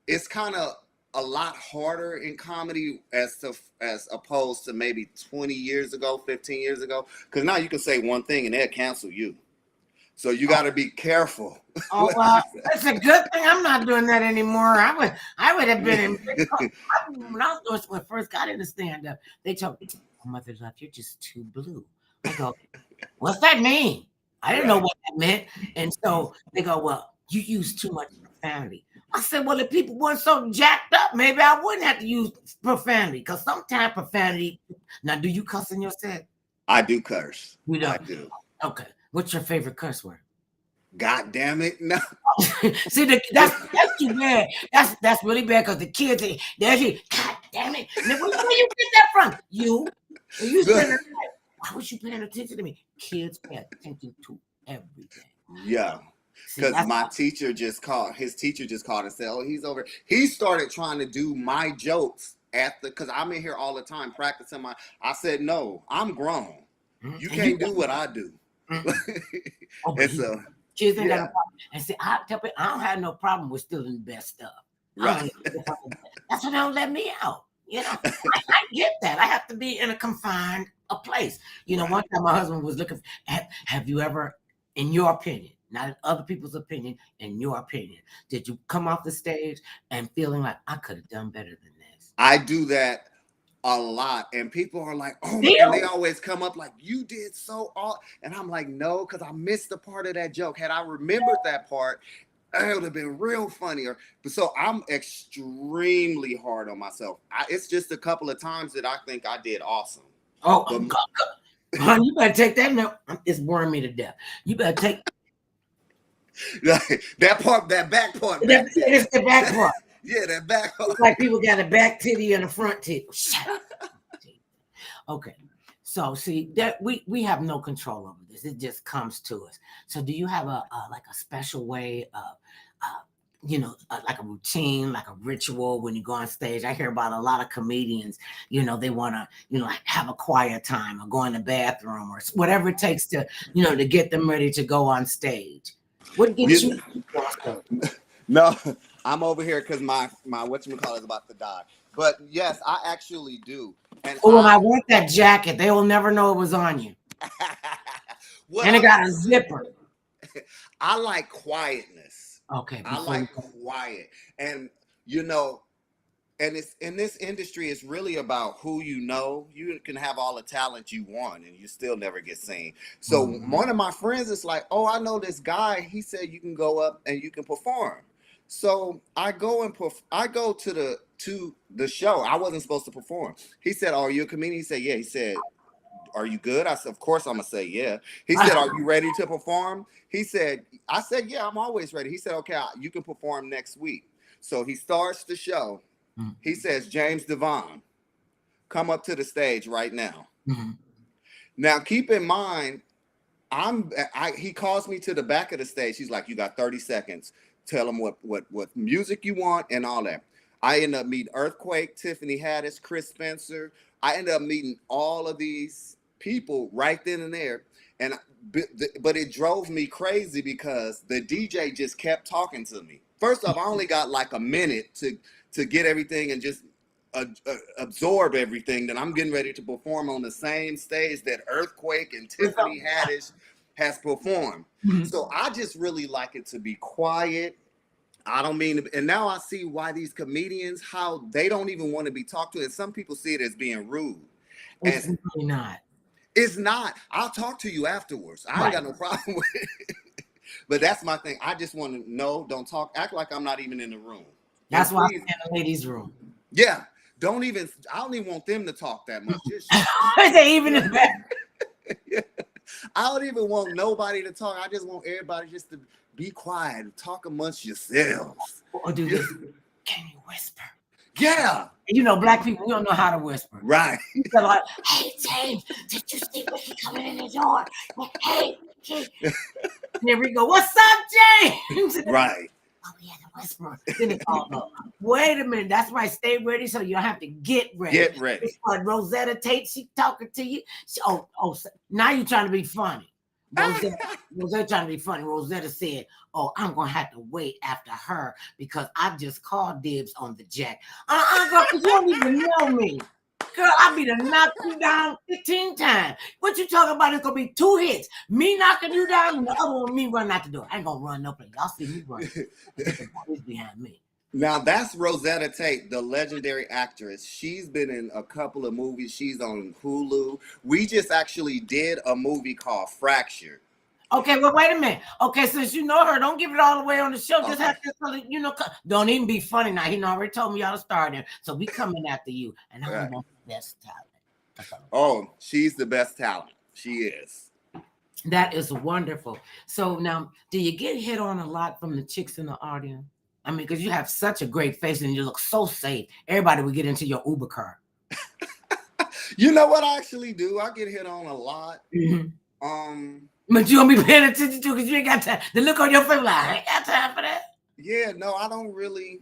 it's kind of a lot harder in comedy as opposed to maybe 20 years ago, 15 years ago. Because now you can say one thing and they'll cancel you. So you got to be careful. Oh, well, that's a good thing I'm not doing that anymore. I would have been in big when I first got into stand-up. They told me, oh, Mother Love, you're just too blue. I go, what's that mean? I didn't know what that meant. And so they go, well, you use too much profanity. I said, well, if people weren't so jacked up, maybe I wouldn't have to use profanity. Because sometimes profanity. Now, do you cuss in your set? I do curse. You know? I do. Okay. What's your favorite curse word? God damn it! No. See, that's too bad. That's really bad because the kids they're here. God damn it! Where you get that from? You why was you paying attention to me? Kids pay attention to everything. Yeah. Because my teacher just called. His teacher just called and said, "Oh, he's over." He started trying to do my jokes because I'm in here all the time practicing my. I said, "No, I'm grown. You can't do what I do." And so. Kids ain't got no problem. And see, I tell people, I don't have no problem with stealing the best stuff. Right. That's why they don't let me out. You know, I get that. I have to be in a confined place. You know, one time my husband was looking. Have you ever, in your opinion, not in other people's opinion, in your opinion, did you come off the stage and feeling like I could have done better than this? I do that a lot, and people are like, "Oh," and they always come up like, "You did so all," and I'm like, "No," because I missed the part of that joke. Had I remembered that part, it would have been real funnier. But so I'm extremely hard on myself. It's just a couple of times that I think I did awesome. Oh, honey, you better take that now. It's boring me to death. You better take that part, that back part. It's the back part. Yeah, that back part. It's like people got a back titty and a front titty. Okay. So see that we have no control over this. It just comes to us. So do you have a special way of like a routine, like a ritual when you go on stage? I hear about a lot of comedians, they want to, like have a quiet time or go in the bathroom or whatever it takes to, to get them ready to go on stage. What gets you? No, I'm over here because my whatchamacallit is about to die. But yes, I actually do. And I want that jacket. They will never know it was on you. And it got a zipper. I like quietness. Okay. I like quiet. And and it's in this industry, it's really about who you know. You can have all the talent you want and you still never get seen. So one of my friends is like, "Oh, I know this guy. He said you can go up and you can perform." So I go to the show. I wasn't supposed to perform. He said, "Oh, are you a comedian?" He said, "Yeah." He said, "Are you good?" I said, "Of course I'm gonna say yeah." He said, "Are you ready to perform?" I said, "Yeah, I'm always ready." He said, "Okay, you can perform next week." So he starts the show. He says, "James Devon, come up to the stage right now." Now, keep in mind, he calls me to the back of the stage. He's like, "You got 30 seconds. Tell him what music you want and all that." I end up meeting Earthquake, Tiffany Haddish, Chris Spencer. I ended up meeting all of these people right then and there. But it drove me crazy because the DJ just kept talking to me. First off, I only got like a minute to get everything and just absorb everything that I'm getting ready to perform on the same stage that Earthquake and Tiffany Haddish has performed. So I just really like it to be quiet. I don't mean to, and now I see why these comedians, how they don't even want to be talked to. And some people see it as being rude. It's really not. It's not. I'll talk to you afterwards. I ain't got no problem with it. But that's my thing. I just want to know, don't talk, act like I'm not even in the room. That's why I stand in the ladies' room. Yeah. I don't even want them to talk that much. Just they even in the back. Yeah. I don't even want nobody to talk. I just want everybody just to be quiet and talk amongst yourselves. Or do this. Can you whisper? Yeah. You know, black people, we don't know how to whisper. Right. They're like, hey, James, did you see when he coming in the door? Hey. And then we go, what's up, James? Right. Oh, we had to whisper. Then it's all up. Wait a minute. That's right. Stay ready so you don't have to get ready. Get ready. It's like Rosetta Tate, she talking to you. Now you're trying to be funny. Rosetta trying to be funny. Rosetta said, oh, I'm going to have to wait after her because I just called dibs on the jack. Girl, you don't even know me. Girl, I'll be to knock you down 15 times. What you talking about is going to be 2 hits. Me knocking you down and the other one, me running out the door. I ain't going to run no place. Y'all see me running. He's behind me. Now, that's Rosetta Tate, the legendary actress. She's been in a couple of movies. She's on Hulu. We just actually did a movie called Fractured. Okay, well, wait a minute. Okay, since you know her, don't give it all away on the show. Just have to, don't even be funny now. He already told me y'all to start there. So we coming after you. And I'm the best talent. Oh, she's the best talent. She is. That is wonderful. So now, do you get hit on a lot from the chicks in the audience? I mean, because you have such a great face and you look so safe. Everybody would get into your Uber car. You know what I actually do? I get hit on a lot. But you don't be paying attention to because you ain't got time. The look on your face, like, I ain't got time for that. Yeah, no, I don't really.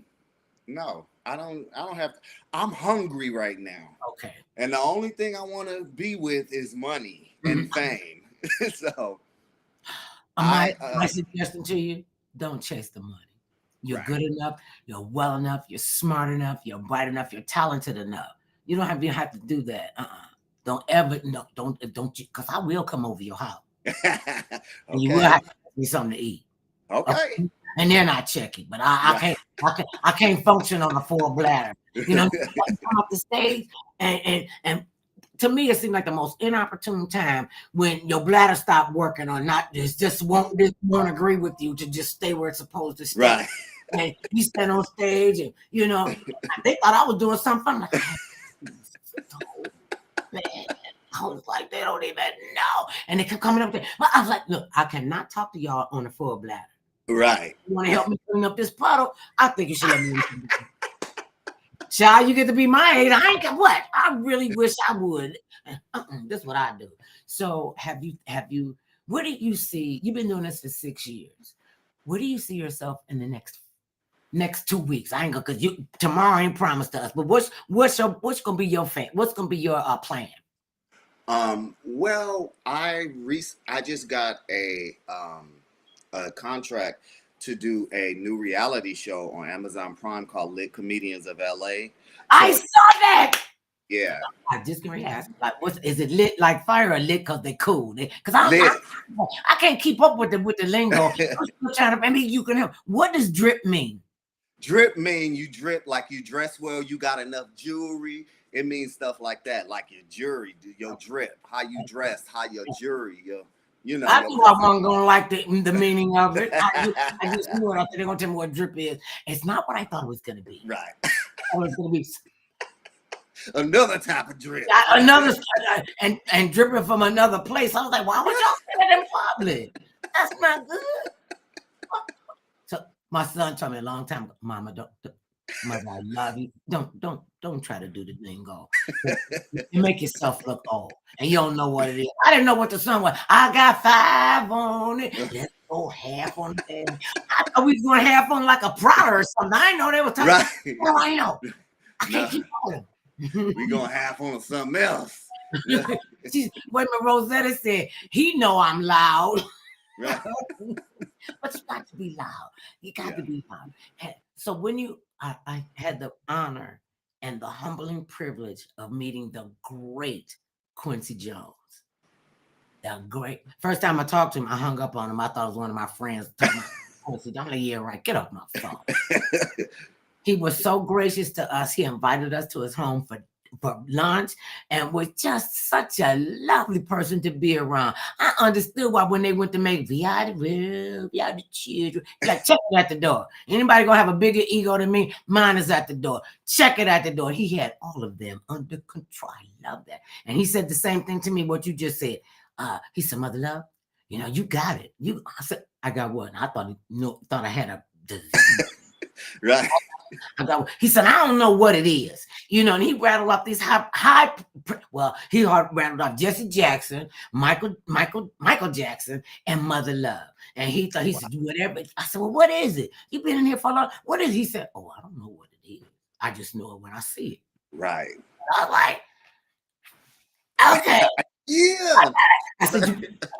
No, I don't have. I'm hungry right now. Okay. And the only thing I want to be with is money and fame. So, my suggestion to you: don't chase the money. You're good enough. You're well enough. You're smart enough. You're bright enough. You're talented enough. You don't have to do that. Don't ever. No, don't. Because I will come over your house. Okay. And you will have to give me something to eat. Okay. And they're not checking, but I can't function on a full bladder. You know, come off the stage and to me it seemed like the most inopportune time when your bladder stopped working or not just won't agree with you to just stay where it's supposed to stay. Right. And you stand on stage and they thought I was doing something. I'm like, man. I was like, they don't even know. And they kept coming up there. But I was like, look, I cannot talk to y'all on a full bladder. Right. You want to help me clean up this puddle? I think you should let me. Child, you get to be my age. I ain't got what? I really wish I would. That's what I do. So have you, where do you see, you've been doing this for 6 years. Where do you see yourself in the next 2 weeks? I ain't gonna, because tomorrow ain't promised to us, but what's gonna be your what's gonna be your plan? Well, I just got a contract to do a new reality show on Amazon Prime called Lit Comedians of LA. I saw that. Yeah. I just gonna ask, like, is it lit like fire or lit because they cool? Because I can't keep up with the lingo. I'm still trying to. Maybe you can help. What does drip mean? Drip mean you drip like you dress well. You got enough jewelry. It means stuff like that, like your jewelry, your drip, how you dress, how your jewelry, you know. I knew I wasn't gonna like the meaning of it. I just knew it. I thought they're gonna tell me what drip is. It's not what I thought it was gonna be. Right. It was gonna be another type of drip. Another and dripping from another place. I was like, why would y'all say that in public? That's not good. So my son told me a long time ago, Mama, Mother, I love you. Don't try to do the lingo. You make yourself look old, and you don't know what it is. I didn't know what the song was. I got 5 on it. Let's go half on it. I thought we was going half on like a Prada or something. I didn't know they were talking. Right. Oh, I know. I can't keep going. We going half on something else. Wait a minute, Rosetta said he know I'm loud. Right. But you got to be loud. You got to be loud. So when I had the honor and the humbling privilege of meeting the great Quincy Jones. The great. First time I talked to him, I hung up on him. I thought it was one of my friends talking about Quincy. I'm like, yeah, right. Get off my phone. He was so gracious to us. He invited us to his home for lunch and was just such a lovely person to be around. I understood why when they went to make VI the children, like, check it at the door. Anybody gonna have a bigger ego than me? Mine is at the door. Check it at the door. He had all of them under control. I love that. And he said the same thing to me, what you just said. He said, Mother Love, you got it. I said, I got what? I thought I had a disease. Right. He said, I don't know what it is, and he rattled off these he rattled off Jesse Jackson, Michael Jackson, and Mother Love. And he said, whatever. I said, well, what is it? You've been in here for a long. What is it? He said, oh, I don't know what it is. I just know it when I see it. Right. I was like, okay. Yeah. I said,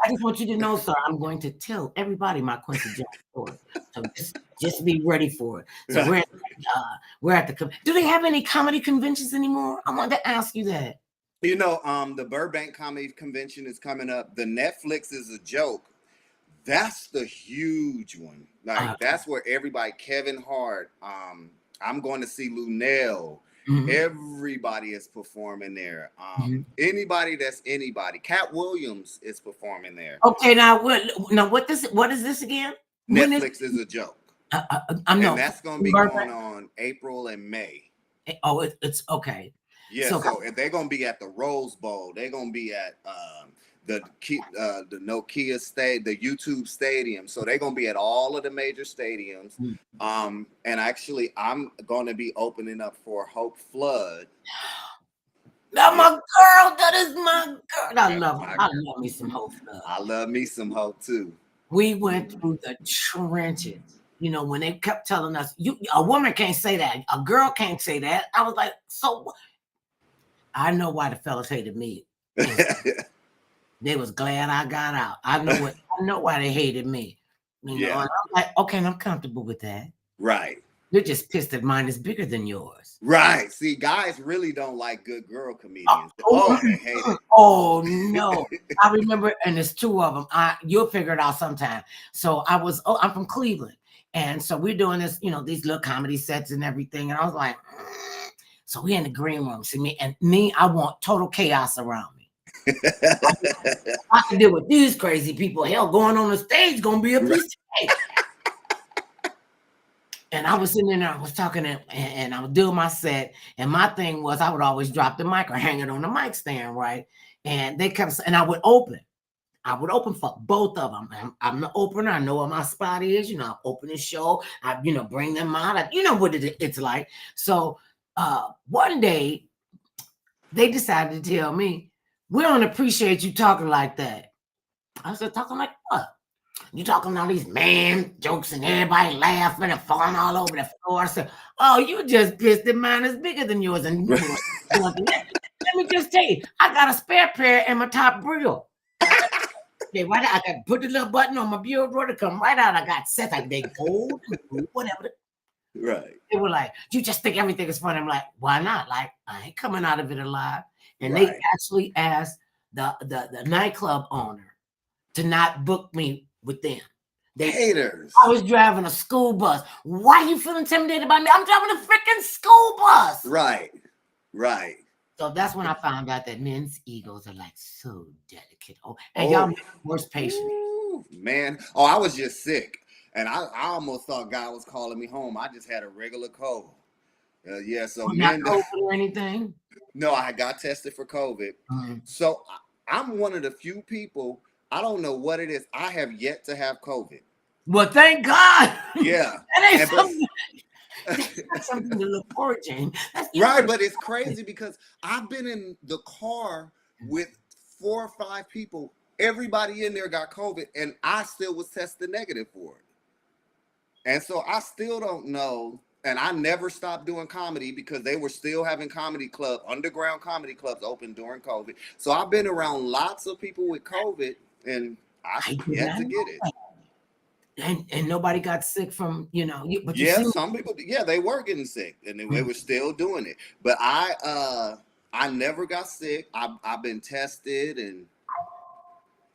I just want you to know, sir, I'm going to tell everybody my Quincy Jones story. So just be ready for it. So right. we're at the. Do they have any comedy conventions anymore? I wanted to ask you that. The Burbank Comedy Convention is coming up. The Netflix is a joke. That's the huge one. Like that's where everybody. Kevin Hart. I'm going to see Lunel. Mm-hmm. Everybody is performing there. Anybody that's anybody. Cat Williams is performing there. Okay, now what is this again? Netflix is a joke. And that's going to be going on April and May. Oh, it's okay. Yeah, so if they're going to be at the Rose Bowl, they're going to be at the Nokia Stadium, the YouTube Stadium. So they're going to be at all of the major stadiums. And actually, I'm going to be opening up for Hope Flood. That's my girl. That is my girl. I love me some Hope Flood. I love me some Hope too. We went through the trenches. When they kept telling us, a woman can't say that, a girl can't say that. I was like, so what? I know why the fellas hated me. They was glad I got out. I know why they hated me. And I'm like, okay, and I'm comfortable with that. Right. You're just pissed that mine is bigger than yours. Right. See, guys really don't like good girl comedians. They hate it. Oh no. I remember, and there's two of them. You'll figure it out sometime. So I'm from Cleveland. And so we're doing this, these little comedy sets and everything. And I was like, so we in the green room. See me, I want total chaos around me. I can deal with these crazy people. Hell, going on the stage gonna be a piece of cake. And I was sitting in there, I was talking, and I was doing my set. And my thing was, I would always drop the mic or hang it on the mic stand, right? And they kept, and I would open for both of them. I'm the opener. I know what my spot is. I open the show. I, bring them out. What it's like. So one day, they decided to tell me, we don't appreciate you talking like that. I said, talking like what? You talking all these man jokes and everybody laughing and falling all over the floor. I said, oh, you just pissed that mine is bigger than yours. And let me just tell you, I got a spare pair in my top grill. I got to put the little button on my bureau drawer to come right out. I got sets like they gold, whatever. Right. They were like, you just think everything is funny. I'm like, why not? Like, I ain't coming out of it alive. And they actually asked the nightclub owner to not book me with them. They haters. I was driving a school bus. Why you feel intimidated by me? I'm driving a freaking school bus. Right. So that's when I found out that men's egos are like so delicate. Y'all make worse patient. Man. Oh, I was just sick. And I almost thought God was calling me home. I just had a regular cold. So not COVID or anything? No, I got tested for COVID. Mm-hmm. So I'm one of the few people, I don't know what it is. I have yet to have COVID. Well, thank God. Yeah. That's something to look forward to. Right, but it's crazy because I've been in the car with 4 or 5 people. Everybody in there got COVID, and I still was tested negative for it. And so I still don't know. And I never stopped doing comedy because they were still having underground comedy clubs open during COVID. So I've been around lots of people with COVID, and I yet to get it. And nobody got sick from, but you Yeah, see. some people, yeah, they were getting sick and they were still doing it. But I never got sick. I've been tested and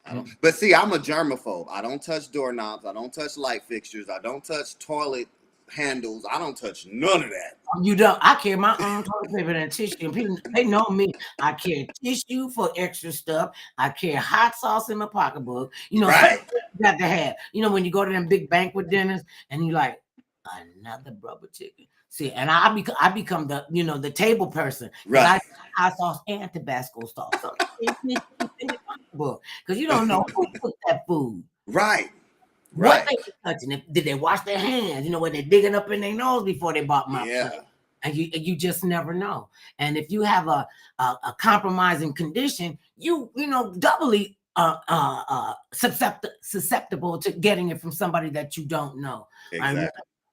I don't. But see, I'm a germaphobe. I don't touch doorknobs. I don't touch light fixtures. I don't touch toilet handles. I don't touch none of that. You don't. I carry my own toilet paper and tissue. And people, they know me. I carry tissue for extra stuff. I carry hot sauce in my pocketbook. Especially Right, what you got to have. When you go to them big banquet dinners and you like another rubber chicken. See, and I become the the table person because I right, hot sauce and Tabasco sauce. So in your pocketbook because you don't know who cooked that food. right, What right. they were touching? Did they wash their hands? When they're digging up in their nose before they bought my plate. Yeah, And you just never know. And if you have a compromising condition, doubly susceptible to getting it from somebody that you don't know. exactly.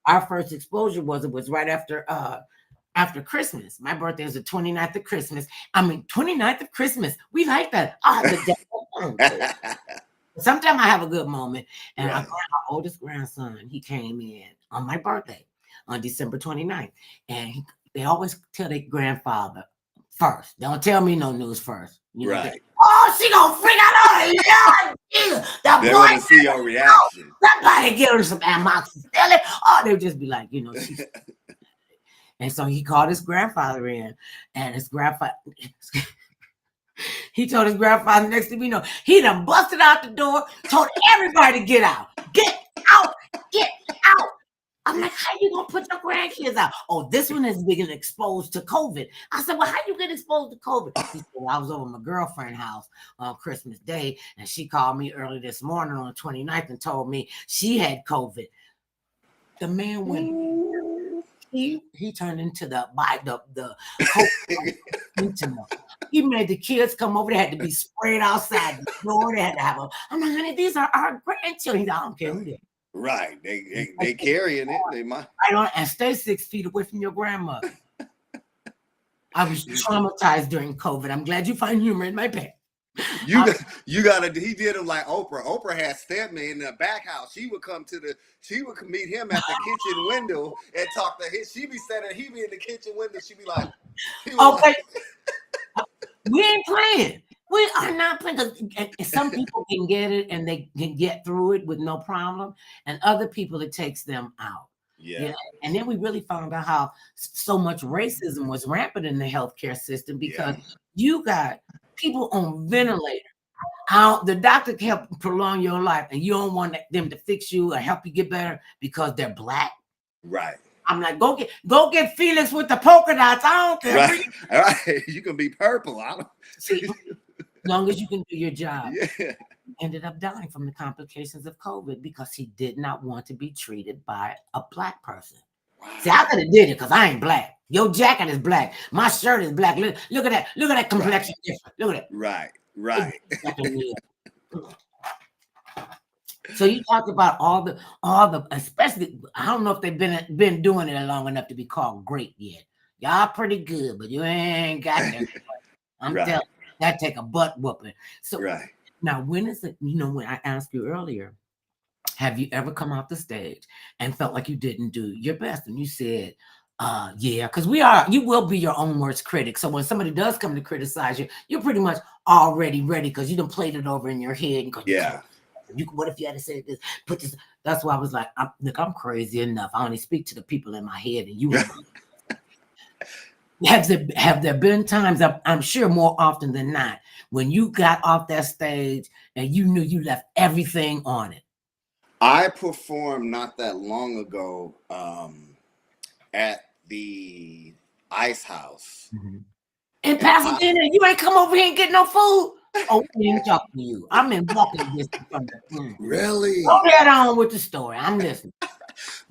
Our first exposure was right after Christmas. My birthday is the 29th of Christmas. 29th of Christmas. We like that. Sometimes I have a good moment, and Right. my oldest grandson, he came in on my birthday on December 29th, and they always tell their grandfather first. Don't tell me no news first. Right. She gonna freak out. Yeah, that They boy. want to see your reaction. Somebody give her some amoxicillin. They'll just be like, she's. And so he called his grandfather in, and his grandfather. He told his grandfather, next thing we know, he done busted out the door, told everybody to get out. Get out. Get out. I'm like, how you gonna put your grandkids out? Oh, this one has been exposed to COVID. I said, well, how you get exposed to COVID? He said, well, I was over at my girlfriend's house on Christmas Day, and she called me early this morning on the 29th and told me she had COVID. The man went. He turned into the he made the kids come over. They had to be sprayed outside the door. They had to have I'm like, honey, these are our grandchildren. I don't care who they are. Right. They carrying it. They might. I don't, and stay 6 feet away from your grandmother. I was traumatized during COVID. I'm glad you find humor in my pain. You gotta. He did him like Oprah. Oprah had Stepney in the back house. She would meet him at the kitchen window and talk to him. She be standing. He be in the kitchen window. She be like, okay. We ain't playing. We are not playing. Some people can get it and they can get through it with no problem, and other people it takes them out. Yeah. And then we really found out how so much racism was rampant in the healthcare system because you got people on ventilators. How the doctor can help prolong your life, and you don't want them to fix you or help you get better because they're black. Right. I'm like, go get Felix with the polka dots. I don't care. Right. All right. You can be purple. I don't See, as long as you can do your job. Yeah. Ended up dying from the complications of COVID because he did not want to be treated by a black person. Wow. See, I could have did it because I ain't black. Your jacket is black. My shirt is black. Look at that. Look at that complexion difference. Look at that. Right. So you talked about all the, especially, I don't know if they've been doing it long enough to be called great yet. Y'all pretty good, but you ain't got that. I'm telling you, that take a butt whooping. So now, when is it? When I asked you earlier, have you ever come off the stage and felt like you didn't do your best? And you said, yeah, because you will be your own worst critic. So when somebody does come to criticize you, you're pretty much already ready because you done played it over in your head. And what if you had to say this? Put this. That's why I was like, I'm crazy enough. I only speak to the people in my head, and you. Have there been times, I'm sure more often than not, when you got off that stage and you knew you left everything on it? I performed not that long ago at the Ice House. In Pasadena, you ain't come over here and get no food. Oh, we ain't talking to you. I'm in walking distance from the Really? Go head on with the story. I'm listening.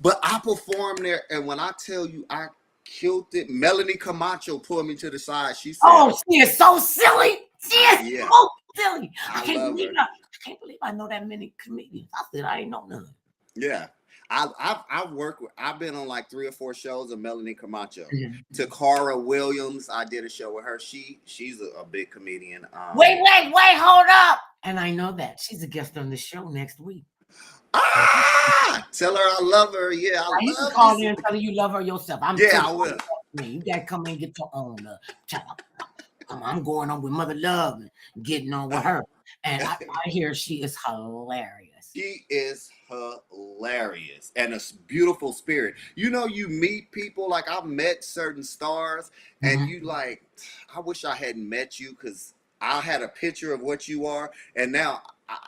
But I performed there, and when I tell you I killed it, Melanie Camacho pulled me to the side. She said, "Oh, she is so silly. She is so silly. I can't believe I know that many comedians." I said, "I ain't know none." Yeah. I've been on like 3 or 4 shows of Melanie Camacho. Takara Williams, I did a show with her. She's a big comedian. Wait, hold up. And I know that she's a guest on the show next week. Tell her I love her. Yeah, I You can love call this. her and tell her you love her yourself. Yeah, I will. You gotta come in and get your own love. I'm going on with Mother Love and getting on with her. And I hear she is hilarious. She is hilarious and a beautiful spirit. You know, you meet people, like I've met certain stars, and you like, I wish I hadn't met you because I had a picture of what you are, and now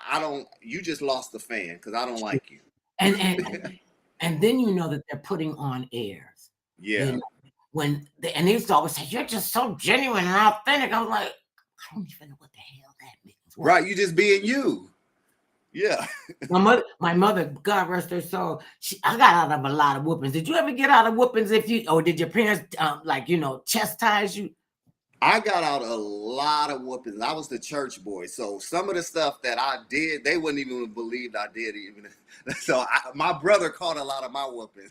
I don't. You just lost the fan because I don't like you. And then you know that they're putting on airs. Yeah. You know, and they used to always say, "You're just so genuine and authentic." I was like, I don't even know what the hell that means. What? Right, you just being you. Yeah. My mother, God rest her soul, I got out of a lot of whoopings. Did you ever get out of whoopings or did your parents chastise you? I got out a lot of whoopings. I was the church boy, so some of the stuff that I did, they wouldn't even believe I did even. So my brother caught a lot of my whoopings.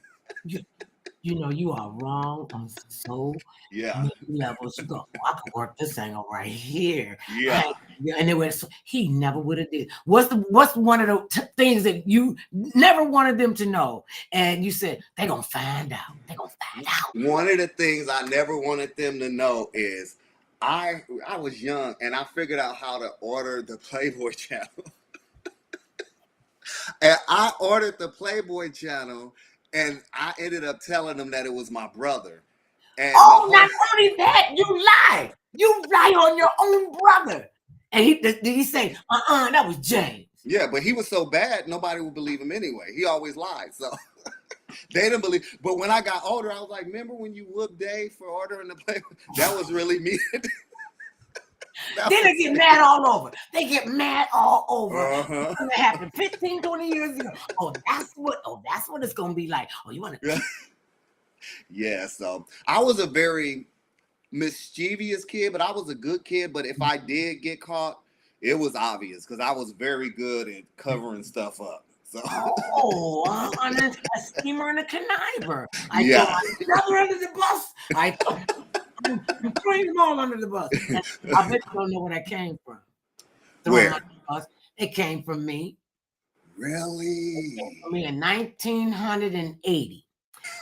You know, you are wrong on so many levels. You go, I can work this angle right here. Yeah. And it was, he never would have did. What's one of the things that you never wanted them to know? And you said, they're going to find out. They're going to find out. One of the things I never wanted them to know is I was young and I figured out how to order the Playboy channel. And I ordered the Playboy channel and I ended up telling them that it was my brother. And not only that, you lie. You lie on your own brother. And did he say, that was James? Yeah, but he was so bad, nobody would believe him anyway. He always lied, so they didn't believe. But when I got older, I was like, remember when you whooped Dave for ordering the Playboy? That was really me. Then they get mad all over. They get mad all over. That happened 15, 20 years ago. That's what it's gonna be like. You want to? Yeah. So I was a very mischievous kid, but I was a good kid. But if I did get caught, it was obvious because I was very good at covering stuff up. So. I'm a schemer and a conniver. I throw my brother under the bus. I'm throwing them all under the bus. And I bet you don't know where that came from. Where? Under the bus. It came from me. Really? It came from me in 1980.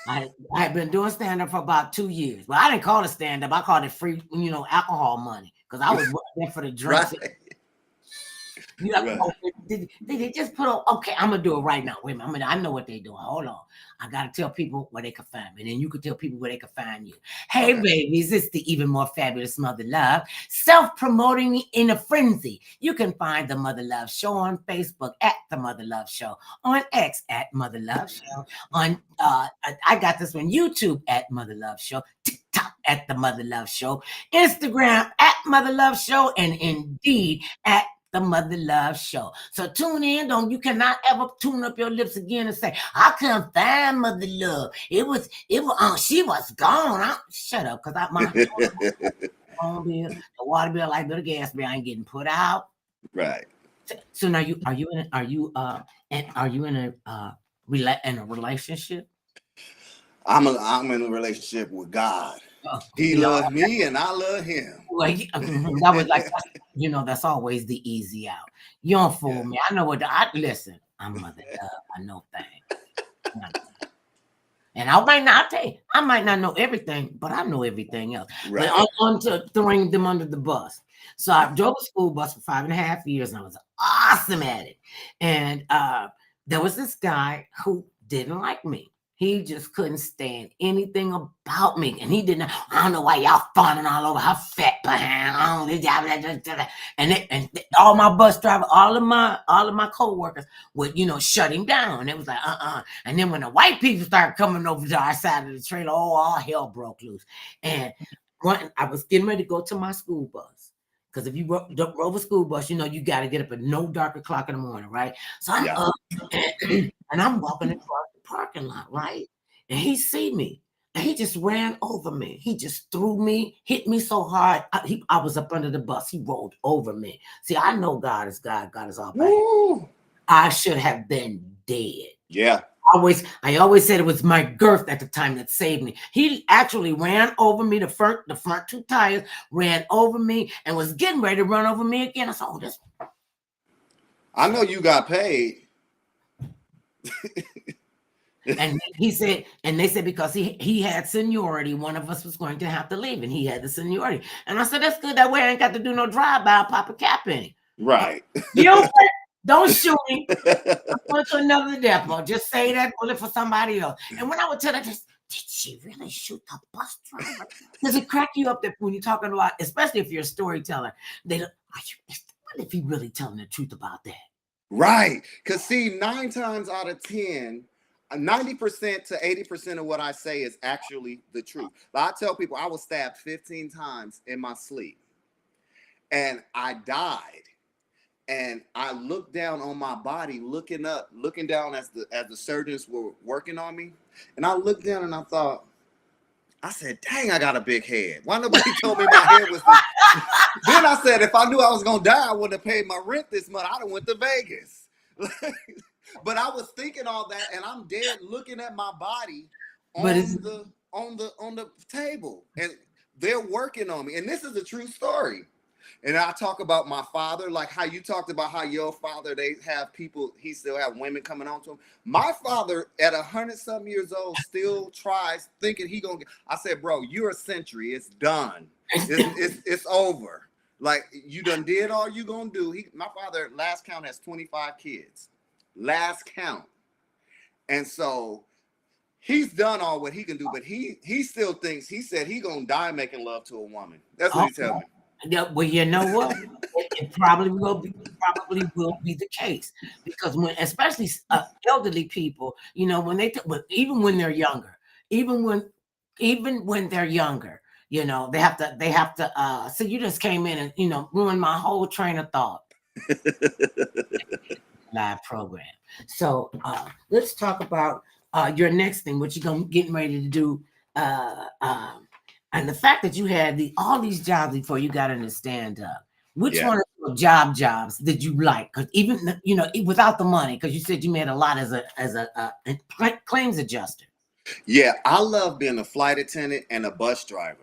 I had been doing stand-up for about 2 years. But I didn't call it stand-up. I called it free, alcohol money. Because I was there for the drinks. Right. Did they just put on? Okay, I'm gonna do it right now. Wait a minute, I know what they're doing. Hold on, I gotta tell people where they can find me, and then you can tell people where they can find you. Hey, babies, it's the even more fabulous Mother Love, self-promoting in a frenzy. You can find the Mother Love Show on Facebook at the Mother Love Show, on X at Mother Love Show, on I got this one, YouTube at Mother Love Show, TikTok at the Mother Love Show, Instagram at Mother Love Show, and Indeed at the Mother Love Show. So tune in. You cannot ever tune up your lips again and say, I couldn't find Mother Love. It was she was gone. Shut up, because the water bill, like the gas bill ain't getting put out. Right. So now are you in a relationship? I'm in a relationship with God. He loves me and I love him. Well, that was like, that's always the easy out. You don't fool me. I know what listen, I'm Mother Love. I know things. And I might not know everything, but I know everything else. Right. But on to throwing them under the bus. So I drove a school bus for 5.5 years and I was awesome at it. And there was this guy who didn't like me. He just couldn't stand anything about me. And he didn't, I don't know why y'all fawning all over her fat behind. And all my bus drivers, all of my co-workers would, shut him down. And it was like, And then when the white people started coming over to our side of the trailer, all hell broke loose. And I was getting ready to go to my school bus. Because if you drove a school bus, you got to get up at no dark o'clock in the morning, right? So I'm up and I'm walking across the parking lot, right? And he see me and he just ran over me. He just threw me, hit me so hard. I was up under the bus. He rolled over me. See, I know God is God. God is all right. I should have been dead. Yeah. I always said it was my girth at the time that saved me. He actually ran over me. The front 2 tires ran over me and was getting ready to run over me again. I said, this. I know you got paid. And he said, and they said because he had seniority, one of us was going to have to leave, and he had the seniority. And I said, that's good. That way I ain't got to do no drive-by, pop a cap in him. Right. You don't shoot him. I'm going to another depot. Just say that bullet for somebody else. And when I would tell her, did she really shoot the bus driver? Does it crack you up that when you're talking about, especially if you're a storyteller, what if he really telling the truth about that? Right. Because see, 9 times out of 10, 90% to 80% of what I say is actually the truth. But I tell people I was stabbed 15 times in my sleep. And I died. And I looked down on my body, looking down as the surgeons were working on me. And I looked down and I said, dang, I got a big head. Why nobody told me my head was this? Then I said, if I knew I was going to die, I wouldn't have paid my rent this month. I'd have went to Vegas. But I was thinking all that, and I'm dead looking at my body on the table. And they're working on me. And this is a true story. And I talk about my father, like how you talked about how your father, they have people, he still have women coming on to him. My father at 100-something years old still tries thinking he gonna get, I said, bro, you're a century. It's done. It's over. Like you done did all you gonna do. My father, last count, has 25 kids. Last count. And so he's done all what he can do, but he still thinks, he said he gonna die making love to a woman. That's what he tells me. Yeah, well, you know what? It probably will be the case because especially elderly people, you know, when even when they're younger, even when they're younger, you know, they have to. So you just came in and ruined my whole train of thought. Live program. So let's talk about your next thing, what you're getting ready to do. And the fact that you had all these jobs before you got into stand-up, which one of your jobs did you like? Because even without the money, because you said you made a lot as a claims adjuster. Yeah, I love being a flight attendant and a bus driver.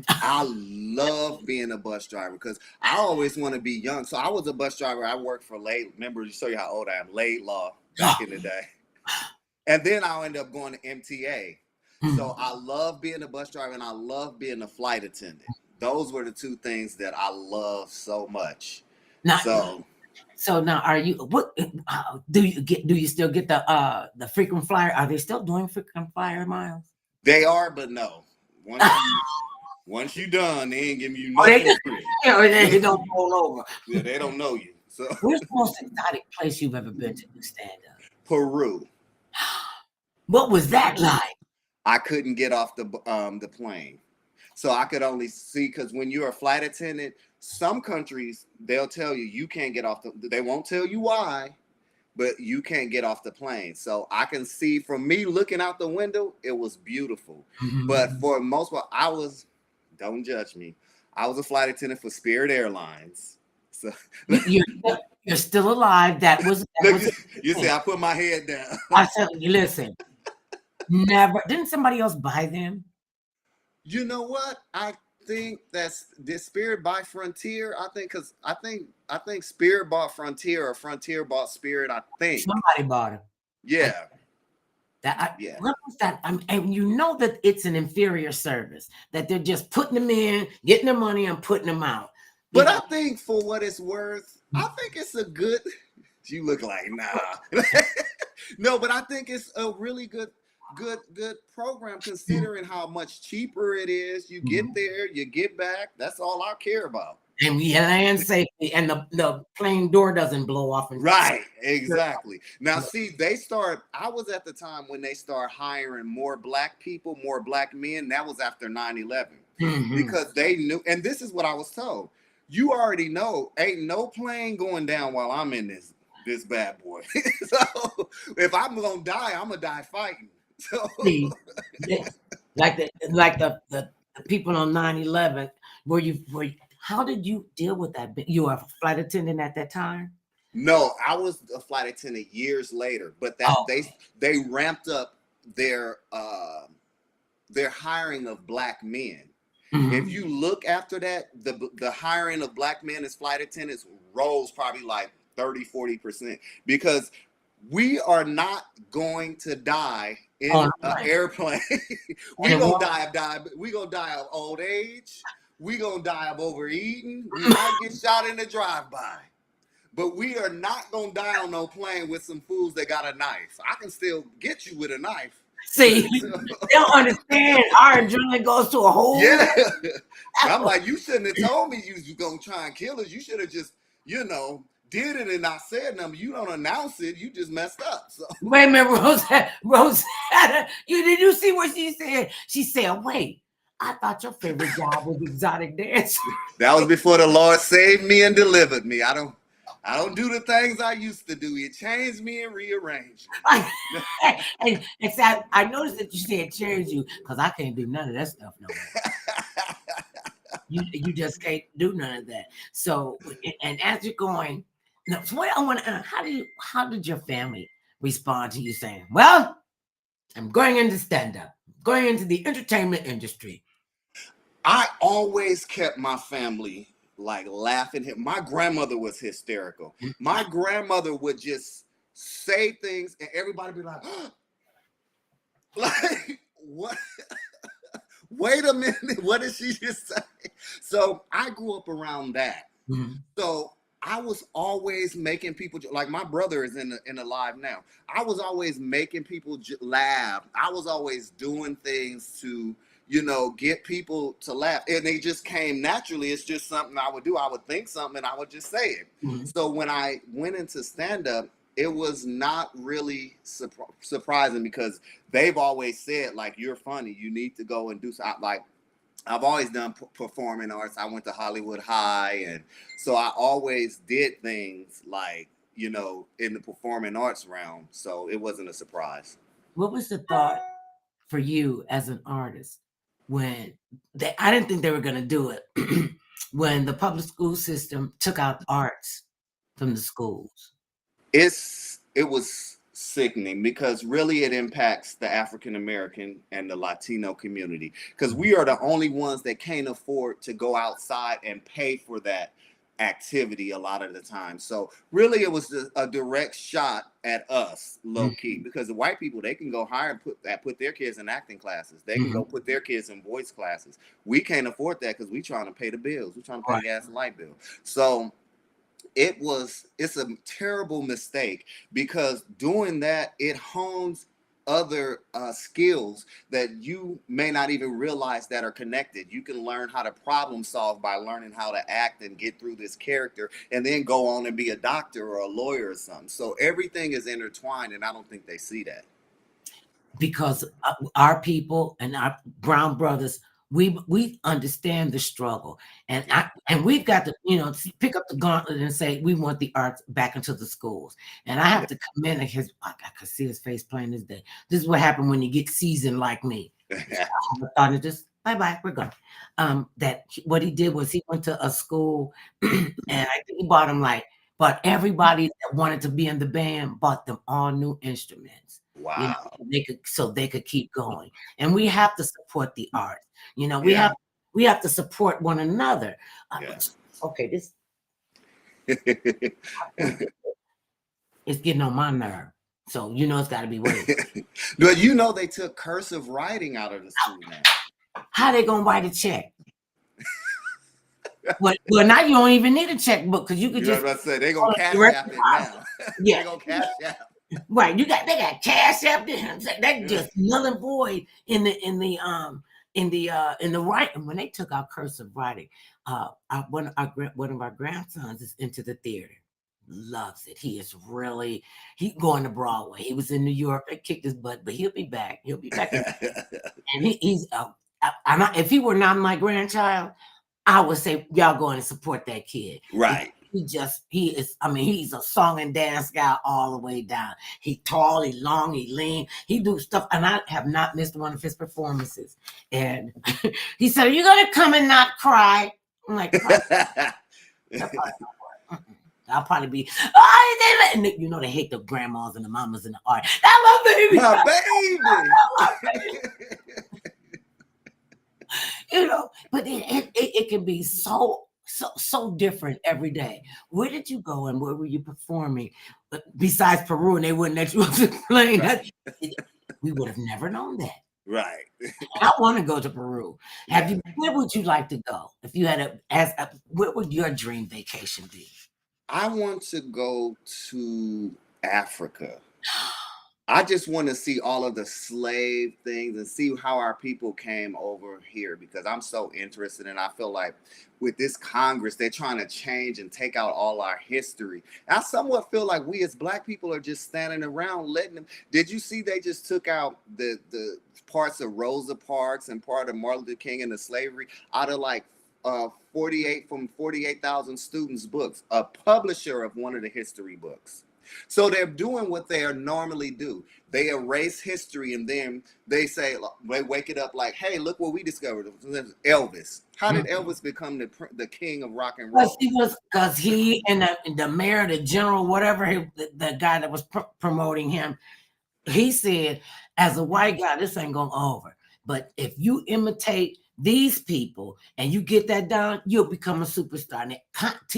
I love being a bus driver because I always want to be young. So I was a bus driver. I worked for remember to show you how old I am, Laidlaw back in the day. And then I'll end up going to MTA. So I love being a bus driver and I love being a flight attendant. Those were the two things that I love so much. So now, are you? What do you get? Do you still get the frequent flyer? Are they still doing frequent flyer miles? They are, but no. Once you done, they ain't giving you nothing free. They don't roll over. Yeah, they don't know you. So where's the most exotic place you've ever been to stand up? Peru. What was that like? I couldn't get off the plane. So I could only see, because when you're a flight attendant, some countries, they'll tell you can't get off they won't tell you why, but you can't get off the plane. So I can see from me looking out the window, it was beautiful. But for the most part, don't judge me, I was a flight attendant for Spirit Airlines. So you're still alive. You see, I put my head down. I said, listen, never. Didn't somebody else buy them? You know what? I think that's the Spirit by Frontier. I think Spirit bought Frontier or Frontier bought Spirit. I think somebody bought it. Yeah. What was that? And you know that it's an inferior service, that they're just putting them in, getting their money, and putting them out. But I think for what it's worth, I think it's a good. You look like nah. No, but I think it's a really good program considering how much cheaper it is. You get there, you get back. That's all I care about. And we land safety, and the plane door doesn't blow off. Right, exactly. Now, see, I was at the time when they start hiring more black people, more black men. That was after 9/11 because they knew, and this is what I was told. You already know, ain't no plane going down while I'm in this bad boy. So if I'm gonna die, I'm gonna die fighting. So like the people on 9/11, how did you deal with that? You were a flight attendant at that time? No, I was a flight attendant years later, but they ramped up their hiring of black men. If you look after that, the hiring of black men as flight attendants rose probably like 30-40% because we are not going to die On in a an plane. airplane. And We it gonna won't. die. We gonna die of old age. We gonna die of overeating. We might get shot in a drive-by. But we are not gonna die on no plane with some fools that got a knife. I can still get you with a knife. See, they don't understand. Our adrenaline goes to a whole Yeah. I'm level. like, you shouldn't have told me you was gonna try and kill us. You should have just, did it and not said nothing. You don't announce it, you just messed up. So Wait a minute, Rosetta, did you see what she said? She said, wait, I thought your favorite job was exotic dancer. that was before the Lord saved me and delivered me. I don't do the things I used to do. It changed me and rearranged me. And so I noticed that you said change you because I can't do none of that stuff no more. You just can't do none of that. So, and as you're going, no, so what I want to how did your family respond to you saying, well, I'm going into stand-up, going into the entertainment industry? I always kept my family like laughing. My grandmother was hysterical. My grandmother would just say things and everybody be like, like, what? Wait a minute, what did she just say? So I grew up around that. Mhm. So I was always making people like my brother is in the live now. I was always making people laugh. I was always doing things to get people to laugh, and they just came naturally. It's just something I would do. I would think something and I would just say it. Mhm. So when I went into stand up, it was not really surprising because they've always said like, you're funny. You need to go and do something. Like I've always done performing arts. I went to Hollywood High, and so I always did things like in the performing arts realm. So it wasn't a surprise. What was the thought for you as an artist when I didn't think they were going to do it when the public school system took out arts from the schools? It was sickening because really it impacts the African American and the Latino community because we are the only ones that can't afford to go outside and pay for that activity a lot of the time. So really it was a direct shot at us, low key, because the white people, they can go hire and put their kids in acting classes. They can Mm-hmm. go put their kids in voice classes. We can't afford that because we trying to pay the bills. We're trying to pay Right. the gas and light bill. So it's a terrible mistake because doing that, it hones other skills that you may not even realize that are connected. You can learn how to problem solve by learning how to act and get through this character and then go on and be a doctor or a lawyer or something. So everything is intertwined, and I don't think they see that. Because our people and our brown brothers, we understand the struggle, and we've got to pick up the gauntlet and say we want the arts back into the schools. And I have to commend his. I could see his face plain as day. This is what happened when you get seasoned like me. I thought it just bye, we're gone. What he did was he went to a school, and I think he bought everybody that wanted to be in the band, bought them all new instruments. Wow. They could keep going. And we have to support the arts. We Yeah. have to support one another. Yeah. Okay, this it's getting on my nerve. So it's got to be way. But they took cursive writing out of the school now. How they gonna write a check? Well, now you don't even need a checkbook because you could just. What I said, they gonna cash app it now. Yeah, they gonna cash app. Right, they got cash app there. That just null and void in the writing. When they took out cursive writing, one of our grandsons is into the theater, loves it. He is really going to Broadway. He was in New York, they kicked his butt, but he'll be back. He'll be back, and he's if he were not my grandchild, I would say y'all go and support that kid. Right. He's a song and dance guy all the way down. He tall, he long, he lean, he do stuff, and I have not missed one of his performances. And he said, "Are you gonna come and not cry?" I'm like, I'll probably be, and they hate the grandmas and the mamas and the art. That's my baby. My baby. But it can be so different every day. Where did you go and where were you performing besides Peru, and they wouldn't let you explain that. We would have never known that. Right. I want to go to Peru. Have Yeah. you? Where would you like to go if you had what would your dream vacation be? I want to go to Africa. I just want to see all of the slave things and see how our people came over here because I'm so interested. And I feel like with this Congress, they're trying to change and take out all our history. I somewhat feel like we as Black people are just standing around letting them. Did you see they just took out the parts of Rosa Parks and part of Martin Luther King and the slavery out of like 48,000 students' books, a publisher of one of the history books. So they're doing what they normally do. They erase history and then they say, they wake it up like, hey, look what we discovered. Elvis. How did Elvis become the king of rock and roll? Because he and the mayor, the general, whatever, the guy that was promoting him, he said, as a white guy, this ain't going over. But if you imitate these people and you get that done, you'll become a superstar. And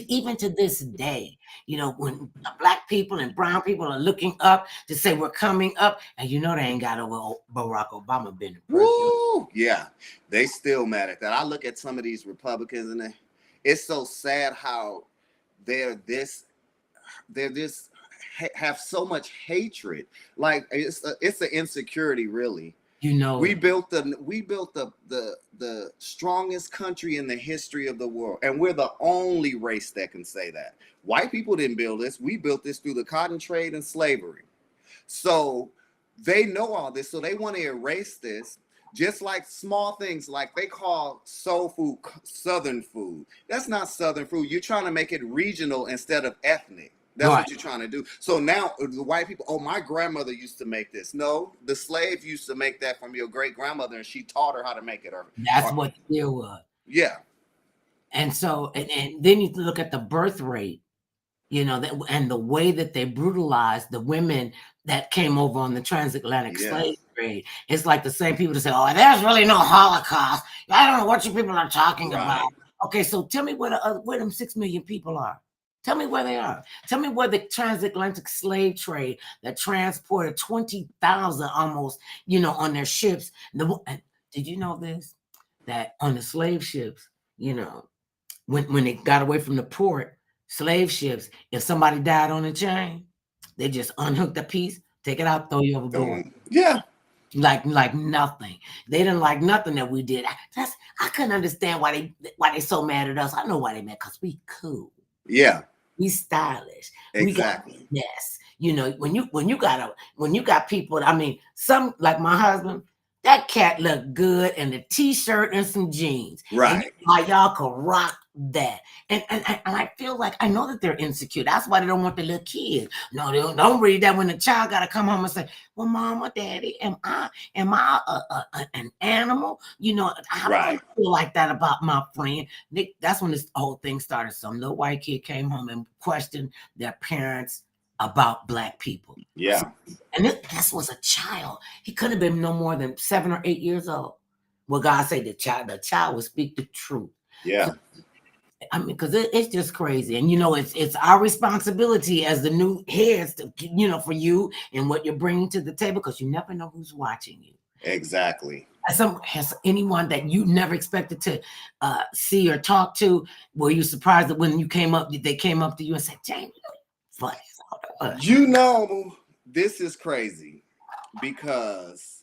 even to this day, when Black people and brown people are looking up to say we're coming up, and they ain't got over Barack Obama being the president. Woo! Yeah, they still mad at that. I look at some of these Republicans and it's so sad how they're this have so much hatred. Like it's an insecurity, really. We built the strongest country in the history of the world, and we're the only race that can say that. White people didn't build this. We built this through the cotton trade and slavery. So they know all this, so they want to erase this. Just like small things, like they call soul food Southern food. That's not Southern food. You're trying to make it regional instead of ethnic. That's what you're trying to do. So now the white people, oh, my grandmother used to make this. No, the slave used to make that from your great grandmother, and she taught her how to make it. That's what there was. Yeah. And so, and then you look at the birth rate, and the way that they brutalized the women that came over on the transatlantic slave trade. It's like the same people that say, oh, there's really no Holocaust. I don't know what you people are talking about. Okay, so tell me where them 6 million people are. Tell me where they are. Tell me where the transatlantic slave trade that transported 20,000 almost, on their ships. Did you know this? That on the slave ships, when they got away from the port, slave ships, if somebody died on a chain, they just unhook the piece, take it out, throw you overboard. Yeah. Like nothing. They didn't like nothing that we did. I couldn't understand why they so mad at us. I know why they mad, because we cool. Yeah. We stylish. Exactly. Yes. When you got people, I mean, some like my husband, that cat looked good in a t-shirt and some jeans. Right. And y'all could rock that. And I feel like I know that they're insecure. That's why they don't want the little kids. No, they don't read that when the child got to come home and say, well, mom or daddy, am I an animal? I don't feel like that about my friend. That's when this whole thing started. Some little white kid came home and questioned their parents about Black people. Yeah. And this was a child. He couldn't have been no more than 7 or 8 years old. Well, God say the child will speak the truth. Yeah. So, I mean, because it's just crazy. And, it's our responsibility as the new heads, to, for you and what you're bringing to the table, because you never know who's watching you. Exactly. Has anyone that you never expected to see or talk to, were you surprised that when they came up to you and said, James, funny. This is crazy because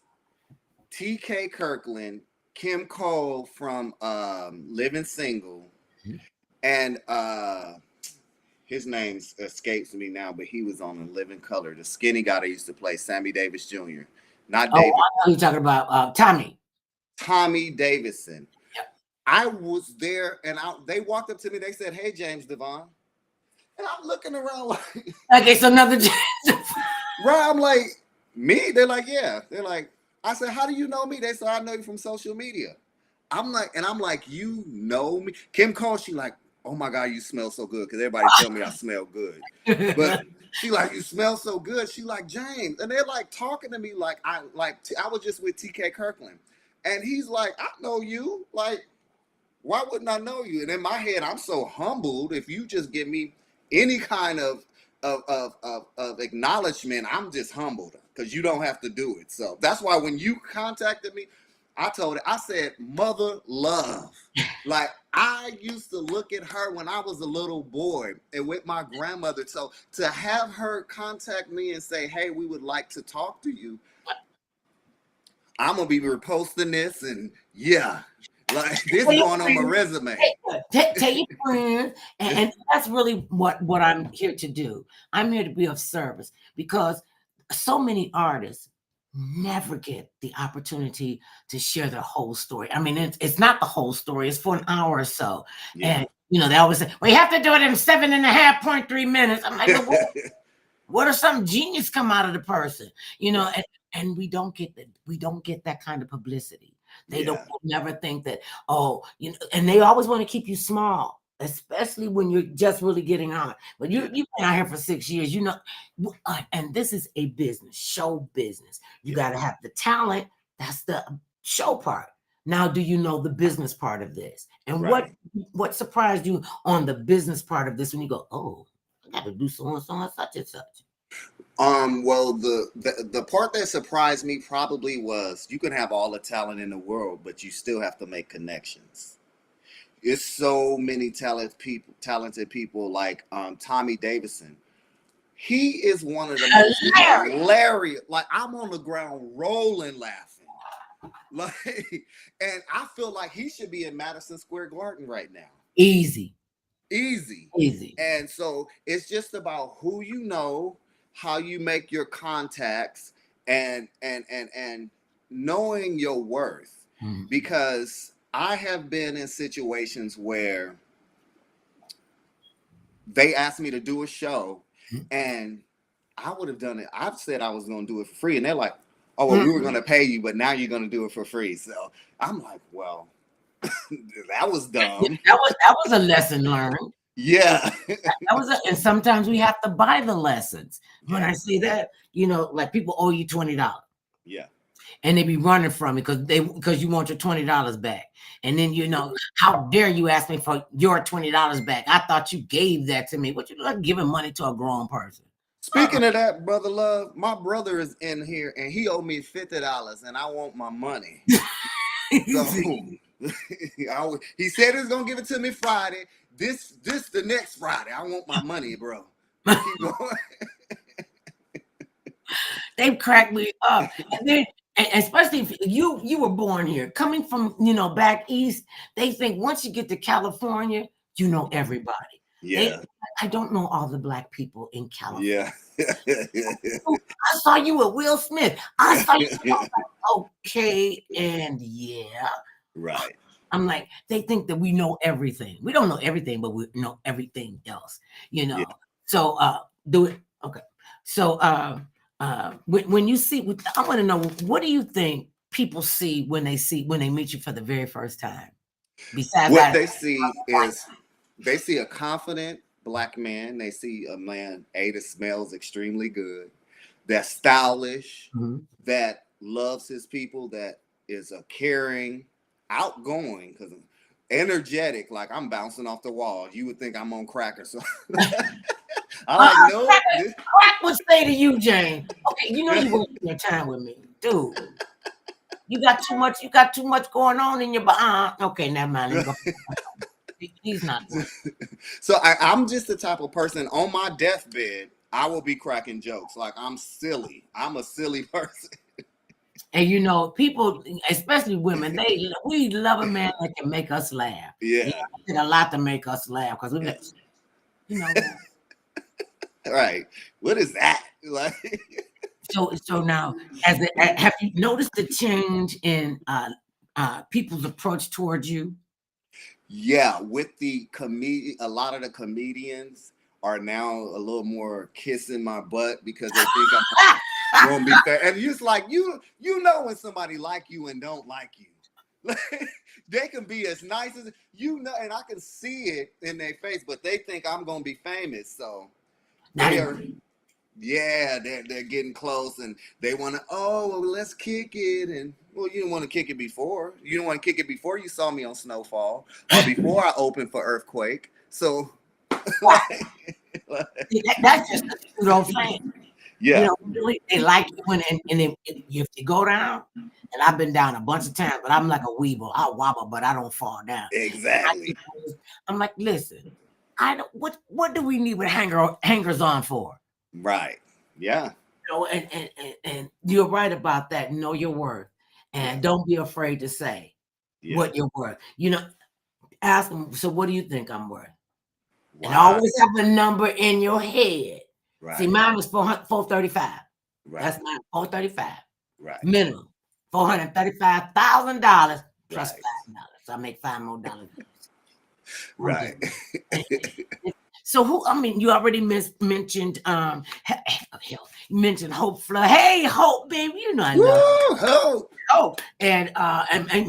TK Kirkland, Kim Cole from Living Single, and his name escapes me now, but he was on A Living Color. The skinny guy that used to play Sammy Davis Jr. Not David. I know you're talking about Tommy Davidson. Yep. I was there, and they walked up to me. They said, "Hey, James Devon," and I'm looking around like, okay, so another James. Right? I'm like, me? They're like, yeah. They're like, I said, how do you know me? They said, I know you from social media. I'm like, you know me? Kim Cole, she like, oh my God, you smell so good. Because everybody tell me I smell good. But she like, you smell so good. She like, James. And they're like talking to me like I was just with TK Kirkland. And he's like, I know you. Like, why wouldn't I know you? And in my head, I'm so humbled. If you just give me any kind of of acknowledgement, I'm just humbled because you don't have to do it. So that's why when you contacted me, I told it, I said, Mother Love. Like, I used to look at her when I was a little boy and with my grandmother. So to have her contact me and say, hey, we would like to talk to you, I'm going to be reposting this. And yeah, like this going on my resume. Tell your friends. And that's really what I'm here to do. I'm here to be of service because so many artists never get the opportunity to share their whole story. I mean, it's not the whole story. It's for an hour or so. Yeah. And, they always say, well, you have to do it in 7.5.3 minutes. I'm like, what if some genius come out of the person? And we don't get that. We don't get that kind of publicity. They don't never think that, and they always want to keep you small, especially when you're just really getting on. But you've been out here for 6 years, and this is a business, show business. You got to have the talent. That's the show part. Now, do you know the business part of this? And what surprised you on the business part of this when you go, oh, I got to do so and such and such? Well, the part that surprised me probably was you can have all the talent in the world, but you still have to make connections. It's so many talented people like Tommy Davidson. He is one of the most hilarious. Like, I'm on the ground rolling laughing. Like, and I feel like he should be in Madison Square Garden right now. Easy. And so it's just about who you know, how you make your contacts, and knowing your worth. Mm-hmm. Because I have been in situations where they asked me to do a show, and I would have done it. I've said I was going to do it for free, and they're like, oh, well, we were going to pay you, but now you're going to do it for free. So I'm like, well, that was dumb. That was a lesson learned. Yeah. And sometimes we have to buy the lessons. When I say that, like people owe you $20. Yeah. And they be running from it because you want your $20 back. And then, how dare you ask me for your $20 back? I thought you gave that to me. What you like giving money to a grown person? Speaking of that, Brother Love, my brother is in here and he owed me $50 and I want my money. So he said he's gonna give it to me Friday. This the next Friday. I want my money, bro. Keep going. They've cracked me up. And then, especially if you were born here, coming from back east, they think once you get to California, you know everybody. Yeah. I don't know all the Black people in California. Yeah. I saw you with Will Smith. I saw you. Okay, and yeah. Right. I'm like, they think that we know everything. We don't know everything, but we know everything else. Yeah. So do it. Okay. So when you see, I want to know, what do you think people see when they meet you for the very first time? Besides what they see is they see a confident Black man. They see a man that smells extremely good, that's stylish, that loves his people, that is a caring, outgoing, because energetic. Like, I'm bouncing off the wall. You would think I'm on crack or something. I'm like, no. Crack would say to you, Jane. Okay, you wasting your time with me, dude. You got too much going on in your behind. Okay, never mind. He's not good. So I'm just the type of person on my deathbed, I will be cracking jokes. Like, I'm silly. I'm a silly person. And people, especially women, we love a man that can make us laugh. Yeah. Did a lot to make us laugh because Right. What is that? Like, so now, have you noticed the change in people's approach towards you? Yeah, with a lot of the comedians are now a little more kissing my butt because they think I'm gonna be fair. And it's like you when somebody like you and don't like you. They can be as nice as and I can see it in their face, but they think I'm gonna be famous. So they're getting close and they want to, let's kick it. And well, you didn't want to kick it before. You didn't want to kick it before you saw me on Snowfall or before I opened for Earthquake. So That's just a pseudo fan. You Yeah, know, really, they like you and if they go down, and I've been down a bunch of times, but I'm like a weeble. I wobble, but I don't fall down. exactly. I'm like, listen, I don't. What do we need with hangers on for? Right. Yeah. You know, and you're right about that. Know your worth, Yeah. and don't be afraid to say Yeah. what you're worth. You know, ask them. So, what do you think I'm worth? And Wow. always have a number in your head. See, Right. mine was 435. Right. That's mine, 435 Right. minimum. $435,000 plus Right. $5. So I make $5 more. I'm Right. just so who? I mean, you already mentioned hell, you mentioned Hope Flood. Hey, Hope, baby, you know I love Woo! Hope. Hope and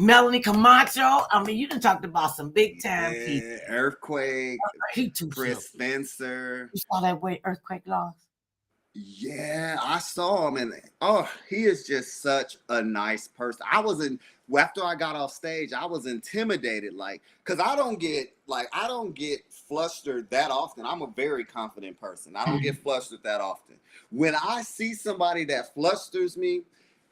Melanie Camacho. I mean, you done talked about some big time people. Yeah. Earthquake. He too Chris silly. Spencer. You saw that way earthquake lost. Yeah, I saw him, and oh, he is just such a nice person. After I got off stage, I was intimidated, like, because I don't get flustered that often. I'm a very confident person. I don't get flustered that often. When I see somebody that flusters me,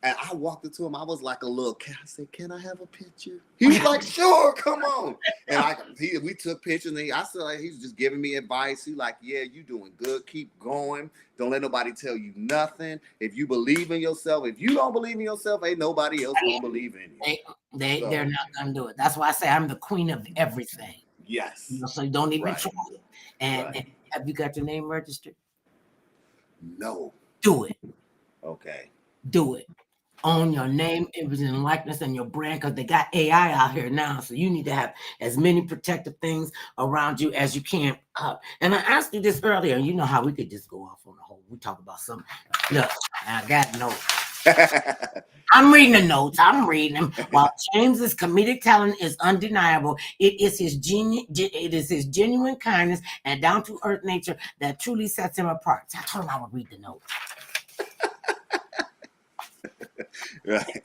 and I walked up to him, I was like a little kid. I said, "Can I have a picture?" He was like, "Sure, come on." And we took pictures, and I said, like, he's just giving me advice. He like, "Yeah, you doing good. Keep going. Don't let nobody tell you nothing. If you believe in yourself, if you don't believe in yourself, ain't nobody else gonna believe in you." They're not gonna do it. That's why I say I'm the queen of everything. You Yes. know, so you don't even Right. try it. And Right. have you got your name registered? No. Do it. Okay. Do it. Own your name, image, and likeness, and your brand, because they got AI out here now. So you need to have as many protective things around you as you can. And I asked you this earlier. You know how we could just go off on the whole. We talk about something. Look, I got notes. I'm reading the notes. I'm reading them. While James's comedic talent is undeniable, it is his genuine kindness and down to earth nature that truly sets him apart. So I told him I would read the notes. Right.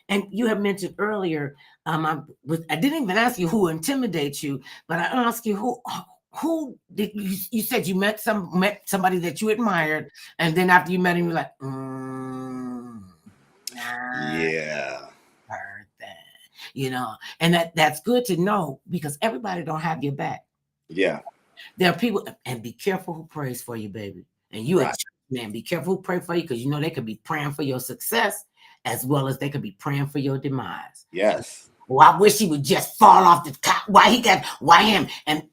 And you have mentioned earlier, I didn't even ask you who intimidates you, but I asked you who did you said you met somebody that you admired, and then after you met him, you're like, Yeah. heard that, you know, and that's good to know because everybody don't have your back. Yeah. There are people, and be careful who prays for you, baby. And you, a Right. church man, be careful who pray for you because you know they could be praying for your success as well as they could be praying for your demise. Yes. Well, I wish he would just fall off the top. Why him? And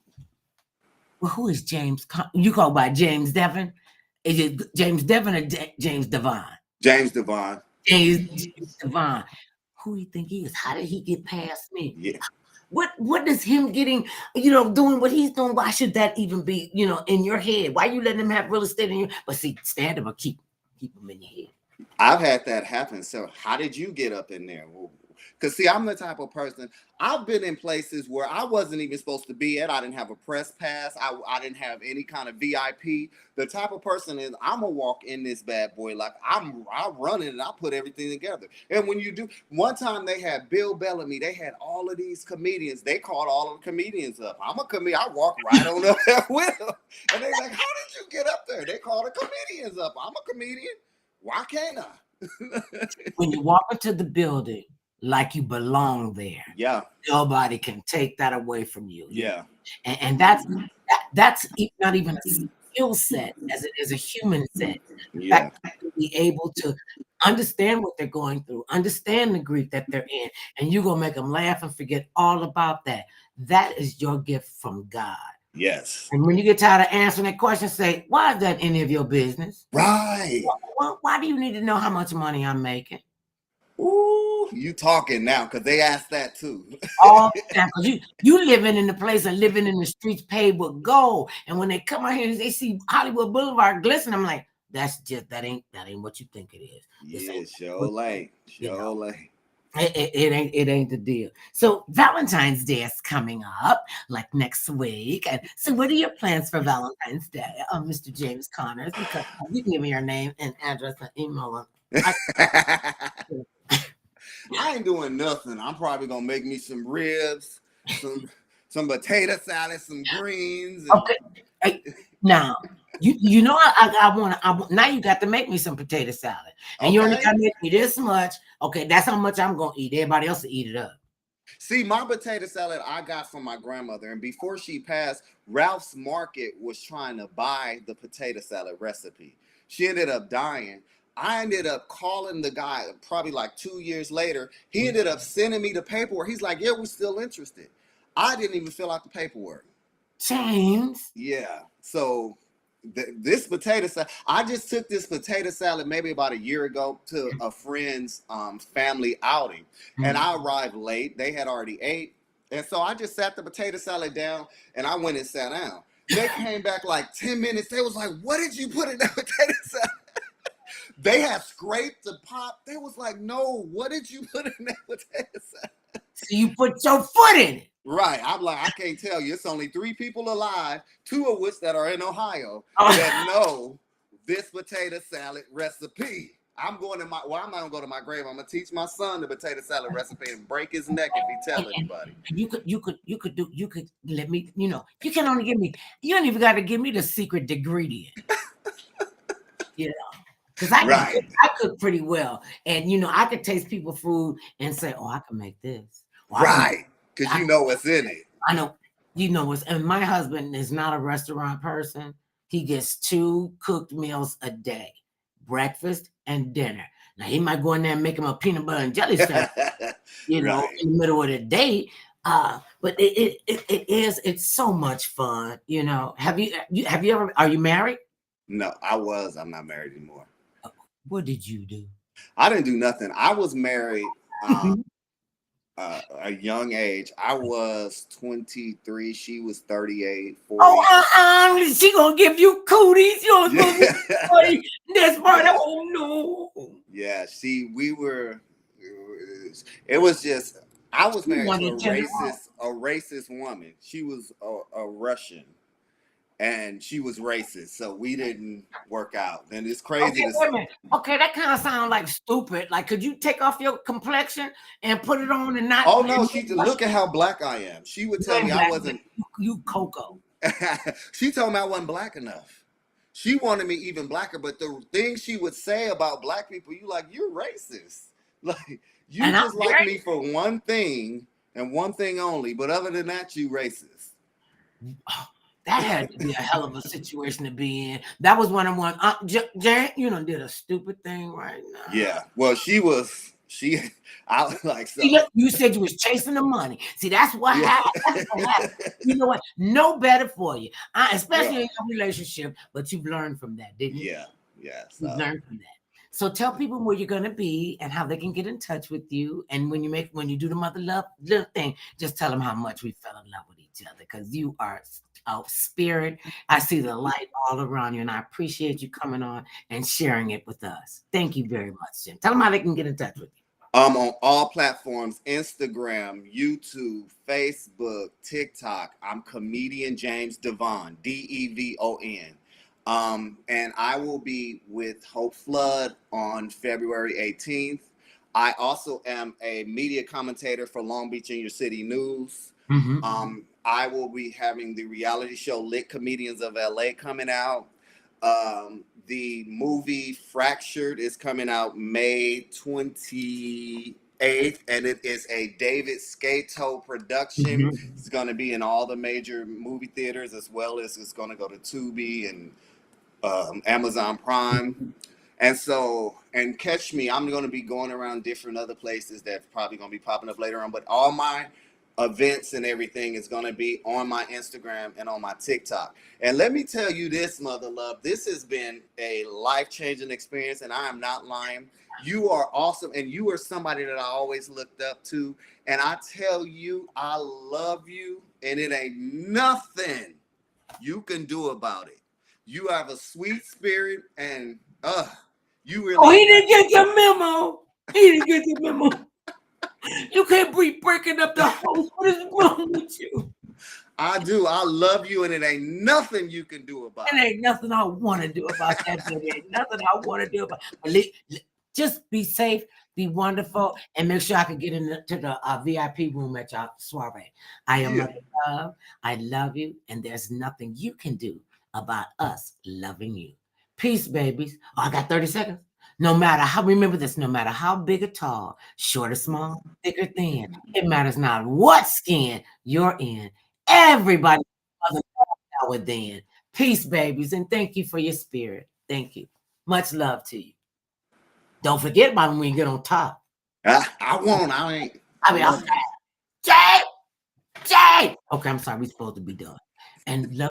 well, who is James? You call by James Devon? Is it James Devon or James Devon? James Devon. James Devon. Who do you think he is? How did he get past me? Yeah. What is him getting, doing what he's doing? Why should that even be, in your head? Why you letting him have real estate in you? But see, stand up or keep him in your head. I've had that happen. So how did you get up in there? Because see, I'm the type of person, I've been in places where I wasn't even supposed to be at. I didn't have a press pass. I didn't have any kind of VIP. The type of person is I'm gonna walk in this bad boy like I run it and I put everything together. And when you do, one time they had Bill Bellamy, they had all of these comedians. They called all of the comedians up. I'm a comedian. I walk right on up there with them. And they're like, "How did you get up there?" They called the comedians up. I'm a comedian. Why can't I? When you walk into the building like you belong there, Yeah. nobody can take that away from you. Yeah. And that's not even a skill set as it is a human set. The Yeah. fact that you be able to understand what they're going through, understand the grief that they're in, and you're gonna make them laugh and forget all about that. That is your gift from God. Yes. And when you get tired of answering that question, say, why is that any of your business? Right. Why do you need to know how much money I'm making? Ooh, you talking now because they asked that too. All the time, because you living in the place and living in the streets paved with gold. And when they come out here and they see Hollywood Boulevard glisten, I'm like, that ain't what you think it is. Yeah, sure ain't. Sure ain't. It ain't the deal. So Valentine's Day is coming up like next week. And so what are your plans for Valentine's Day, Mr. James Conners? Because you can give me your name and address and email. I ain't doing nothing. I'm probably gonna make me some ribs, some potato salad, some greens. And... Okay. Hey, now, you know I want now you got to make me some potato salad. And you only got to make me this much. Okay, that's how much I'm going to eat. Everybody else will eat it up. See, my potato salad I got from my grandmother, and before she passed, Ralph's Market was trying to buy the potato salad recipe. She ended up dying. I ended up calling the guy probably like 2 years later. He ended up sending me the paperwork. He's like, yeah, we're still interested. I didn't even fill out the paperwork. James. Yeah. So this potato salad, I just took this potato salad maybe about a year ago to a friend's family outing. And I arrived late. They had already ate. And so I just sat the potato salad down and I went and sat down. They came back like 10 minutes. They was like, what did you put in that potato salad? They had scraped the pot. They was like, no, what did you put in that potato salad? So you put your foot in it. Right. I'm like, I can't tell you. It's only 3 people alive, 2 of which that are in Ohio that know this potato salad recipe. I'm going to I'm not gonna go to my grave. I'm gonna teach my son the potato salad recipe and break his neck if he tell anybody. You could let me, you can only give me, you don't even got to give me the secret ingredient. Because I cook pretty well. And I could taste people's food and say, oh, I can make this. Well, right. Because you know what's in it. I know, and my husband is not a restaurant person. He gets 2 cooked meals a day, breakfast and dinner. Now he might go in there and make him a peanut butter and jelly sandwich, in the middle of the day. But it's so much fun. Have you ever, are you married? No, I'm not married anymore. What did you do? I didn't do nothing. I was married a young age. I was 23. She was 38, 40. Oh, she gonna give you cooties. That's part. Oh no. Yeah, see, it was just, I was married to a racist woman. She was a Russian. And she was racist, so we didn't work out. And it's crazy. Okay, that kind of sounds like stupid. Like, could you take off your complexion and put it on and not? Oh no, look at how black I am. She would tell me I wasn't. You Coco. She told me I wasn't black enough. She wanted me even blacker, but the things she would say about black people, you're racist. Like you and just like me for one thing and one thing only, but other than that, you racist. That had to be a hell of a situation to be in. That was one of one. Jan, did a stupid thing right now. Yeah. Well, I was like, so. You said you was chasing the money. See, that's what happened. You know what? No better for you, especially in your relationship. But you've learned from that, didn't you? Yeah. Yeah. So. You've learned from that. So tell people where you're gonna be and how they can get in touch with you. And when you do the mother love little thing, just tell them how much we fell in love with each other because you are a spirit. I see the light all around you, and I appreciate you coming on and sharing it with us. Thank you very much, Jim. Tell them how they can get in touch with you. On all platforms: Instagram, YouTube, Facebook, TikTok. I'm comedian James Devon, Devon. And I will be with Hope Flood on February 18th. I also am a media commentator for Long Beach and Your City News. Mm-hmm. I will be having the reality show Lit Comedians of LA coming out. The movie Fractured is coming out May 28th, and it is a David Scato production. Mm-hmm. It's going to be in all the major movie theaters, as well as it's going to go to Tubi and Amazon Prime. And catch me, I'm going to be going around different other places that's probably going to be popping up later on, but all my events and everything is going to be on my Instagram and on my TikTok. And let me tell you this, Mother Love, this has been a life-changing experience, and I am not lying. You are awesome, and you are somebody that I always looked up to, and I tell you, I love you, and it ain't nothing you can do about it. You have a sweet spirit, and you really. Oh, he didn't get the memo. He didn't get the memo. You can't be breaking up the house. What is wrong with you? I do. I love you, and it ain't nothing you can do about it. It ain't nothing I want to do about that. It ain't nothing I want to do about it. Just be safe. Be wonderful, and make sure I can get into the VIP room at your soiree. I am Yeah. Mother Love. I love you, and there's nothing you can do about us loving you. Peace, babies. Oh, I got 30 seconds. No matter how, remember this, no matter how big or tall, short or small, thick or thin, it matters not what skin you're in. Everybody Mother now and then. Peace, babies, and thank you for your spirit. Thank you. Much love to you. Don't forget about when you get on top. I won't. I ain't. I mean, I'll say, Jay, Jay. Okay, I'm sorry. We're supposed to be done. And love.